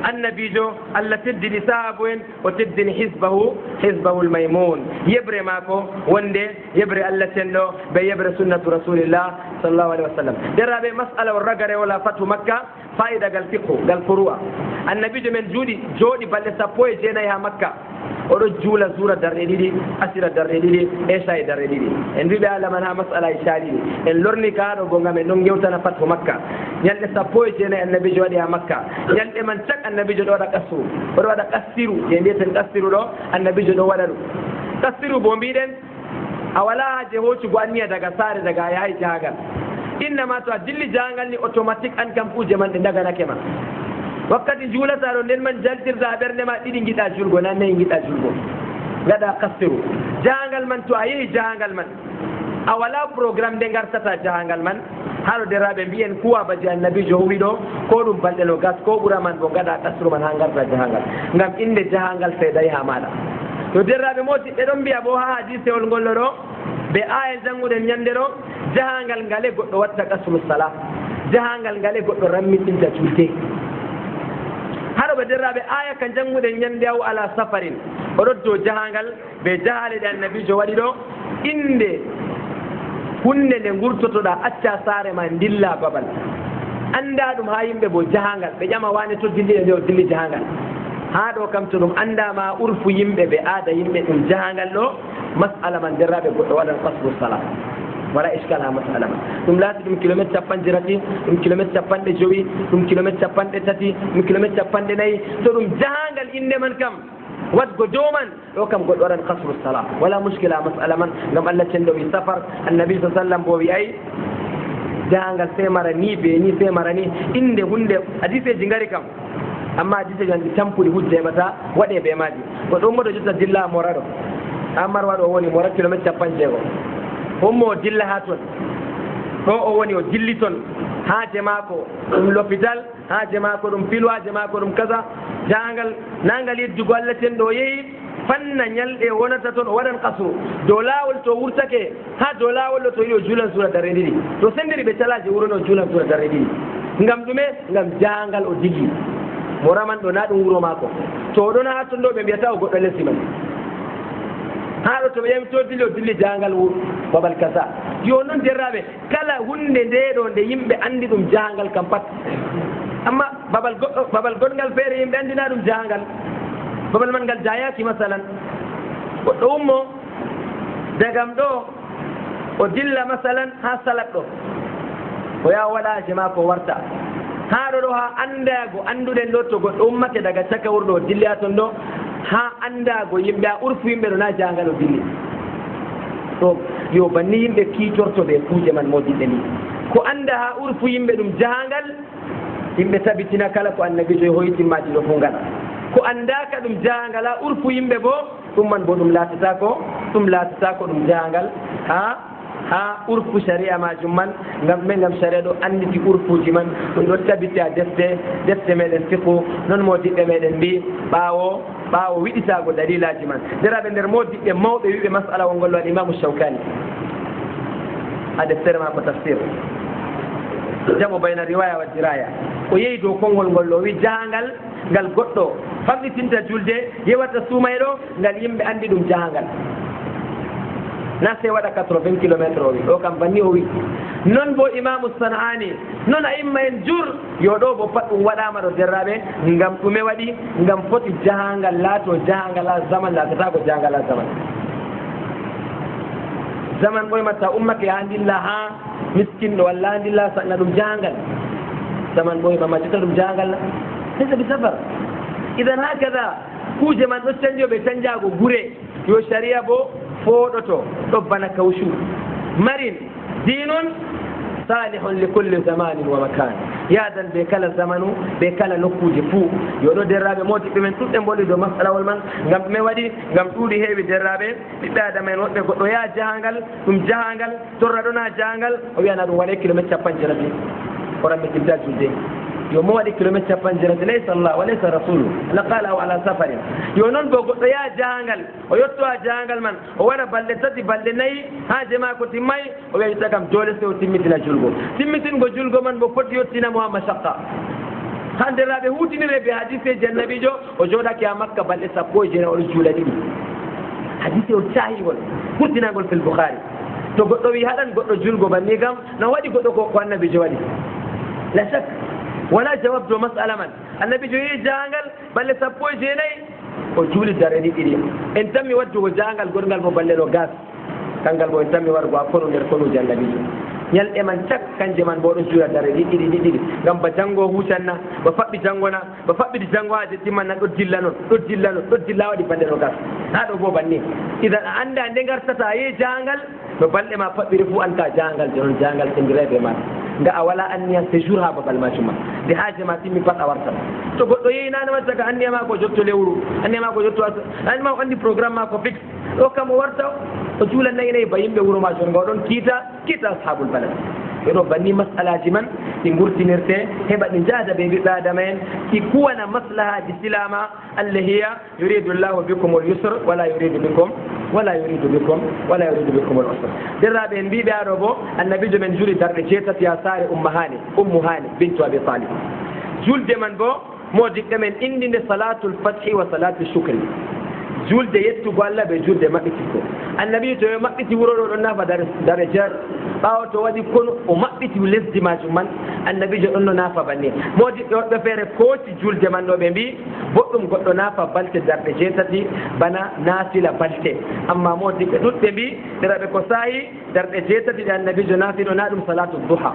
annabijo Allah teddini sahabu en o teddini hisbahu lmaymun yebre mako wonde yebre Allah tenɗo ɓe yebre sunnatu rasulillah sallallahu alaihi wa sallam deraɓe masala o ragare wala fatu makka fa'ida gal fiqhu gal furu'a annabijo men jooɗi balɗe 19 ha makka oɗo juula zura darɗe ɗiɗi asira darɗe ɗiɗi esha e darɗe ɗiɗi en mbiɓe alaman ha masala e shaɗiɗi en lorni ka haɗo gonga men ɗon gewtana fatu makka ñalɗe 19 annabijo waɗi ha makka ñalɗe man cak annabijo ɗo waɗa qasru oɗo waɗa qassiru je mbiyeten qassiru ɗo annabijo ɗo waɗa ɗum qassiru bo mbiɗen a wala haje hoccugo anniya daga saare daga a yahay jahagal innama to a dilli jahangal ni automatique an kam kuje man ɗe daganake ma wakkati juulata ɗo nden man jaltirta ha ɓernde ma ɗiɗi giɗa julgo nan nayi giɗa julgo gaɗa qassiru jahangal man to a yehi jahangal man a wala programme nde gartata jahangal man haɗo deraɓe mbiyen kuwa baji annabi jo huwi ɗo ko ɗum balɗe no gas ko ɓura man bo gaɗa kasru man ha garta jahangal ngam inde jahangal seedayi ha maɗa to derraɓe motiɓɓe ɗon mbiya bo ha hadisewol ngollo ɗo ɓe aya jannguɗen ñande ɗo jahangal ngale goɗɗo watta kasru sala jahangal ngale goɗɗo rammiɗinta julde haɗo ɓe derraɓe aya ka jannguɗen ñande aw ala safarin oɗo dow jahangal ɓe jahale ɗe annabijo waɗi ɗo inde hunde nde gurtotoɗa acca saare ma dilla babal anda ɗum ha yimɓe bo jahangal ɓe ƴama wane to dilli e nde o dilli jahangal ha ɗo kam to ɗum andama urfu yimɓe ɓe aada yimɓe ɗum jahangal ɗo masala man derraɓe goɗɗo waɗan qasru salat wala iskal ha masala man ɗum laati ɗum kilométre capanɗe rati ɗum kilométre capanɗe joyi ɗum kilométre capanɗe tati ɗum kilométre capanɗe nayyi to ɗum jahangal inde man kam wadgo dow man ɗo kam goɗɗo waɗan qasru salat wala muskila ha masala man ngam allah cenɗo wi safar annabi sa sallam bo wi ay jahangal femara ni be ni femara ni inde hunde hadiseji ngari kam amma hadise jan ɗi tampuɗi hujja heɓata waɗe ɓe maji goɗɗo ummoɗo jotta dilla mora ɗo amar waɗo o woni mora kilométre capanɗe jeego ummo o dilla ha toon ɗo o woni o dilli toon haaje maako ɗum l'hôpital haaje maako ɗum pilu haaje maako ɗum kasa jahangal nangal yeddugo allah ten ɗo yeehi fanna ñalɗe wonata toon o waɗan kasru dow laawol to wurtake ha dow laawol ɗo to yiɗi o juulan suura darre ɗiɗi to sendiri ɓe calaji wurono o juulan suura darre ɗiɗi ngam ɗume ngam jahangal o dilli mo raman ɗo na ɗum wuro maako to oɗon ha toon ɗo ɓe mbiyata o goɗɗo lesi man ha ɗo to ɓe yami to dilli o dilli jahangal babal kasa yo noon derraɓe kala hunde nde ɗo nde yimɓe andi ɗum jahangal kam pat amma babal goɗgal feere yimɓe andina ɗum jahangal babal man ngal jayaki masalan goɗɗo ummo dagam ɗo o dilla masalan ha salat ɗo o yaha waɗaje ma ko warta ha ɗo ha andago anduɗen ɗo to goɗɗo ummake daga caka wurɗo o dilli ha toon ɗo ha andago yimɓe a urfu yimɓe ɗo na jahangal o dilli ɗo yo banni yimɓe kiitorto ɓe kuuje man modiɓɓe ni ko anda ha urfu yimɓe ɗum jahangal yimɓe tabitina kala ko annabijo hoytimmaji ɗo fof ngaɗa ko andaka ɗum jahangal ha urfu yimɓe bo ɗum man bo ɗum laatatako ɗum jahangal ha urfu sharia majum man ngam sharia ɗo anditi urfuji man ɗum ɗo tabiti ha defte meɗen fiqhu noon modiɓɓe meɗen mbi ɓaawo wiɗitago dalilaji man deraɓe nder modiɓɓe mawɓe wiɓe masala wol ngol waɗi imamu Shawkani ha deftere ma ko tafsir jamo bayna riwaya wa diraya o yehi dow konngol ngol ɗo wi jahangal ngal goɗɗo famɗitinta julde yewata suumayɗo ngal yimɓe andi ɗum jahangal na se waɗa 80 kilométre o wi ɗo kam banni o wi noon bo imamu San'ani noon a imma en jur yo ɗo bo pat ɗum waɗama ɗo derraɓe ngam ɗume waɗi ngam foti jahangal laato jahangal ha zaman laatata ko jahangal ha zaman ɓoymatta ummake ha dilla ha miskinɗo walla ha dilla sanna ɗum jahangal zaman ɓoyma majjita ɗum jahangal laysa bi safar idan hakada kuuje man ɗo canjo ɓe canjago gure yo sharia bo fooɗoto ɗo bana kawsu marin dinun salihun li kulli zamanin wa makan yadan ɓe kala zamanu ɓe kala nokkuje fuu yo ɗo derraɓe modiɓɓe men ɗuɗɗe mbolwi dow masalawol man ngam ɗume waɗi ngam ɗuuɗi heewi derraɓe ɓiɓɓe adama en woɓɓe goɗɗo yaha jahangal ɗum jahangal torra ɗona jahangal o wiyana ɗum waɗe kilométre capanɗe rabbi o rammitinta julde yo mo waɗi kilométre capanɗe rabbi laysa allah wa laysa rasulu la qala o ala safarin yo noon bo goɗɗo yaha jahangal o yetto ha jahangal man o waɗa balɗe tati balɗe nayyi haaje ma ko timmay o wiya yitta kam dole se o timmitina julgo timmitingo julgo man bo foti yettinamo ha mashaqqa ha derraɓe hutinire ɓe hadiseji annabijo o joɗake ha makka balɗe sappo e jeenayi oɗo juula ɗiɗi hadise o cahigol hurtinagol fil boukhari to goɗɗo wi haɗan goɗɗo julgo banni kam no waɗi goɗɗo ko annabijo waɗi la shak wala jawab do masala man annabijo yehi jahangal balɗe sappo e jeenayi o juuli dareni ɗiɗi en tammi waddugo jahangal goɗgal mo balle ɗo gas kangal bo en tammi wargo a kono nder konuji annabijo ñalɗe man cak kanje man bo ɗo juula dare ɗiɗi ngam ba janngo hucanna ba faɓɓi janngona ba faɓɓiti janngo haade timmanna ɗo dilla waɗi balɗe ɗo gas ha ɗo bo banni idan a annda nde gartata a yehi jahangal no balɗe ma faɓɓiri fuu anta jahangal je noon jahangal sendireɓe ma nga a wala anniya séjour ha babal majuma nde haaje ma timmi pat a warta to goɗɗo yehi nane watta ka anniya ma ko jotto lewru anniya ma ko jotto anima o andi programme ma ko fixe ɗo kam o warta o juula nayi nayi ba yimɓe wuro ma jon nga oɗon kiita ashabul balad ɓeɗo banni masalaji man ɗi gurtinirte heɓa ɗi jaada ɓe ɓiɓɓe adama en ɗi kuwana maslahaji silama allah hiya yuridu llahu bikum al yusre wala yuridu bikum al usre derraɓe en mbiɓe aɗo bo annabijo men juuli darɗe jeetati ha saare ummu hani bintu abi talib julde man bo modiɓɓe men indinde salatul fathi wa salatul shukri julde yettugo allah ɓe julde maɓɓitirgo annabi to yo maɓɓiti wuro ɗo ɗon nafa dare jar ɓawa to waɗi kono o maɓɓiti lesdi majum man annabijo ɗon no nafa banni modiɓɓe woɓɓe feere kooti julde man ɗo ɓe mbi boɗɗum goɗɗo nafa balte darɗe jeetati bana naafila balte amma modiɓɓe ɗuɗɓe mbi ɗeraɓe ko saahi darɗe jeetati ɗe annabijo naafiɗo na ɗum salatu duha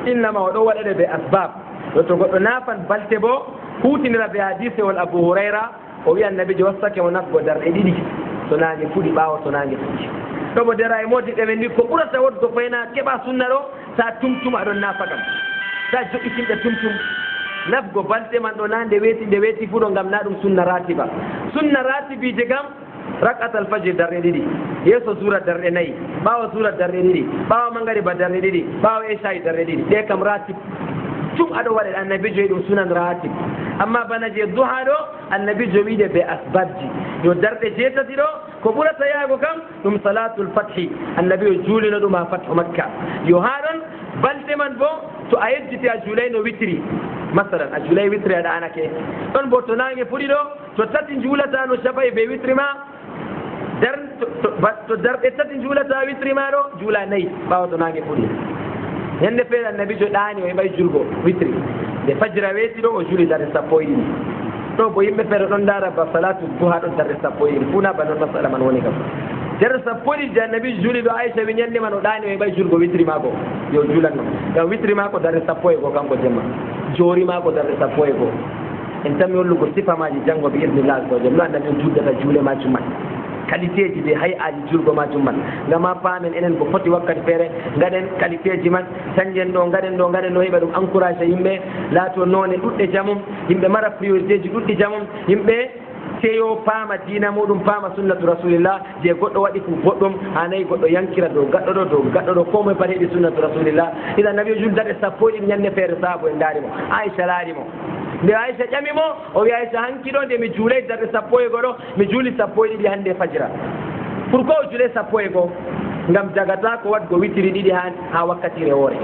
innama o ɗo waɗaɗe ɓe asbab ɗo to goɗɗo naafan balte bo hutinira ɓe hadisewol abou hurayra o wi annabijo wassake mo nafgo darɗe ɗiɗi so nange fuɗi ɓaawa so nange fuɗi ɗo mo dera e modiɓɓe men ni ko ɓurata wodgo fayna keɓa sunna ɗo sa tumtum aɗon naafa ɗam sa joƴƴitinɗe tumtum nafgo balte man ɗo na nde weeti fuɗo ngam na ɗum sunna ratibije kam rakatal fajir darɗe ɗiɗi yeeso suura darɗe nayyi ɓaawa suura darɗe ɗiɗi ɓaawa mangariba darɗe ɗiɗi ɓaawa eshayi darɗe ɗiɗi ɗe kam ratib tum aɗo waɗe annabijo yi ɗum sunan ratib amma bana je duha ɗo annabijo wiide ɓe asbabji yo darɗe jeetati ɗo ko ɓurata yaago kam ɗum salatul fathi annabi o juulino ɗum ha fathu makka yo ha ɗon balde man bo to a yejjiti a juulayno witri masalan a juulay witri aɗa anake ɗon bo to nange fuɗi ɗo to tati juulatano shafayi ɓe witri ma to darɗe tati juulata witri ma ɗo juula nayyi ɓawa to nange fuɗi ñande feere annabijo ɗaani o heɓay julgo witri nde fajira weeti ɗo o juuli darde sappo e ɗiɗi ɗo bo yimɓe feere ɗon ndaara ba salatu duha ɗon darde sappo e ɗiɗi funa ba noon masala man woni kam darde sappo e ɗiɗi de annabijo juuli ɗo aicha wi ñande man o ɗaani o heɓay julgo witri maako yo juulatno ngam witri maako darde sappo e goo kanko jemma joori maako darde sappo e goo en tanmi hollugo sifamaji janngo bi idnillah azza wa jalla no annabi o juddata juule majum man qualité ji ɓe hay aji julgo majum man ngam ha paamen enen ko foti wakkati feere gaɗen qualité ji man sañjen ɗo gaɗen ɗo heɓa ɗum encouragé yimɓe laato noone ɗuɗɗe jamum yimɓe mara priorité ji ɗuɗɗi jamum yimɓe seyo paama diina muɗum paama sunnatu rasulillah je goɗɗo waɗi ko goɗɗum ha nayi goɗɗo yankira dow gaɗɗo ɗo ko moye pat heeɗi sunnatu rasulillah idan nabi o juldaɗe sappo e ɗiɗi ñande feere saabo en daarimo aicha laarimo nde aicha ƴamimo o wi aicha hankiɗo nde mi juulay darde sappo e goɗo mi juuli sappo e ɗiɗi hannde fajira pourquoi o juulay sappo e goo ngam jagata ko waɗgo witiri ɗiɗi ha wakkatire hoore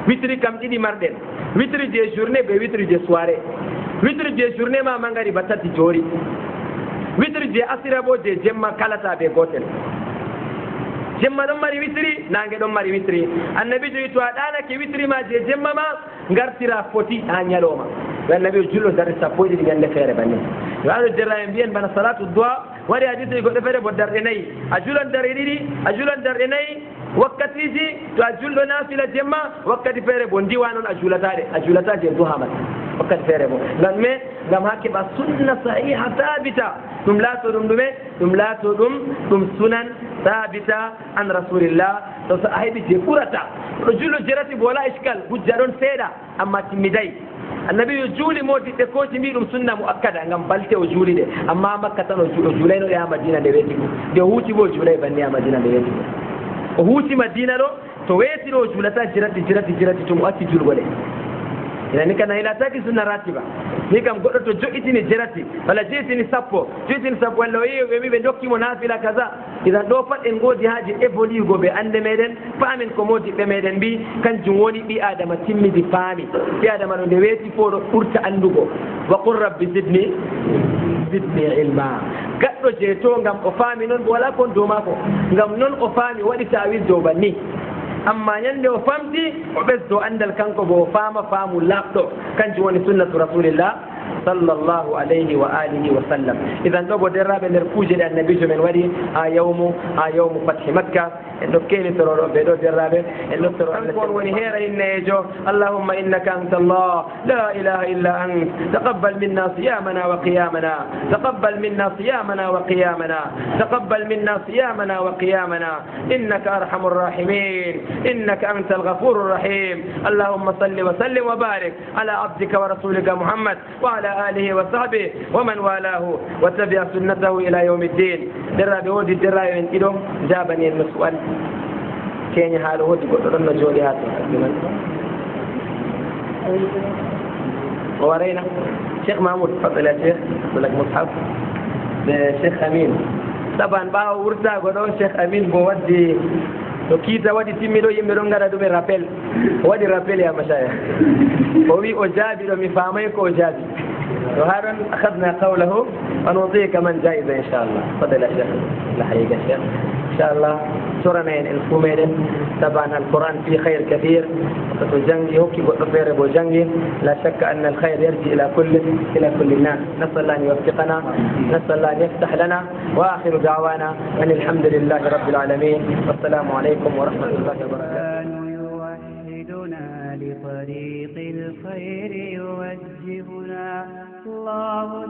witiri kam ɗiɗi marɗen witiri je journée ɓe witiri je soirée witiri je journée ma mangari ba tati joori witiri je asira bo je jemma kalata ɓe gotel jemma ɗon mari witiri nange ɗon mari witiri annabi joyi to a ɗanake witiri ma je jemma ma gartira foti ha ñalowma ɓe annabi o jullo darde sappo e ɗiɗi ñande feere banni yo aɗo derra en mbiyen bana salatu doha waɗi hadise goɗɗo feere bo darɗe nayyi a julan darɗe ɗiɗi a julan darɗe nayyi wakkatiji to a julɗo nafila jemma wakkati feere bo ndiwa noon a julata je duha man wakkati feere bo ngam ha keɓa sunna sahiha sabita ɗum laato ɗum ɗume ɗum laato ɗum sunan sabita an rasulillah to so a heɓi je ɓurata ɗo jullo jerati bo wala iskal hujja ɗon seeɗa amma timmiday annabi yo juuli modiɓɓe kooti mbi ɗum sunna mo akkada ngam balte o juuli ɗe amma makka tan o juulayno ɗe ha madina nde weeti ko nde huuti bo o juulay banni ha madina nde weeti ko o huuti madina ɗo to weeti ɗo o juulata jirati to mo acci julgo ɗe ina ni kana hilataki sunna ratiba ni kam goɗɗo to joƴƴitini jerati walla jeetini sappo walla o yehi ɓe wi ɓe dokkimo naafila kaza idan ɗo pat en goodi haaji évolugo ɓe ande meɗen paamen ko modiɓɓe meɗen mbi kanjum woni ɓi adama timmidi faami ɓi adama ɗo nde weeti fo ɗo ɓurta andugo wa qul rabbi zidni ilma gaɗɗo jeeto ngam o faami noon bo wala kon dow maako ngam noon o faami waɗi tawil dow banni amma ñande o famti o ɓesdo andal kanko bo o faama faamu laaɓɗo kanjum woni sunnatu rasulillah sallllahu alayhi wa alihi wa sallam idan ɗo bo derraɓe nder kuuje ɗe annabijo men waɗi ha yawmu fathi makka en ɗo kenitoroɗo ɓe ɗo derraɓe en ɗottoro on woni heera hinneyejo allahumma innaka anta allah la ilaha illa ant taqabbal minna siyamana wa qiyamana taqabbal minna siyamana wa qiyamana taqabbal minna siyamana wa qiyamana innaka arhamur rahimin innaka anta alghafurur rahim allahumma salli wa sallim wa barik ala abdika wa rasulika muhammad وعلى آله وصحبه ومن والاه وتبع سنته إلى يوم الدين درى بودي درى من إلهم جابني المسؤول كيني حاله ودي قلنا جولي هاتو ورينا شيخ محمود تفضل يا شيخ لك مصحف شيخ أمين طبعا بقى ورثة قدو شيخ أمين بودي وكيتا ودي تيميلو يميلو غادا دومي رابيل ودي رابيل يا مشايخ وي أجابي لو مفهميك أجابي وهذا أخذنا قوله ونعطيك كمان جائزة إن شاء الله تفضل يا شيخ لحقيقة شيخ إن شاء الله سورنا الفوميدن طبعا القرآن فيه خير كثير وجنجي هوكي بغير بوجنجي لا شك أن الخير يرجع إلى كل الناس نسأل الله أن يوفقنا نسأل الله أن يفتح لنا وآخر دعوانا أن الحمد لله رب العالمين والسلام عليكم ورحمة الله وبركاته يوحدنا لطريق الخير يوجهنا الله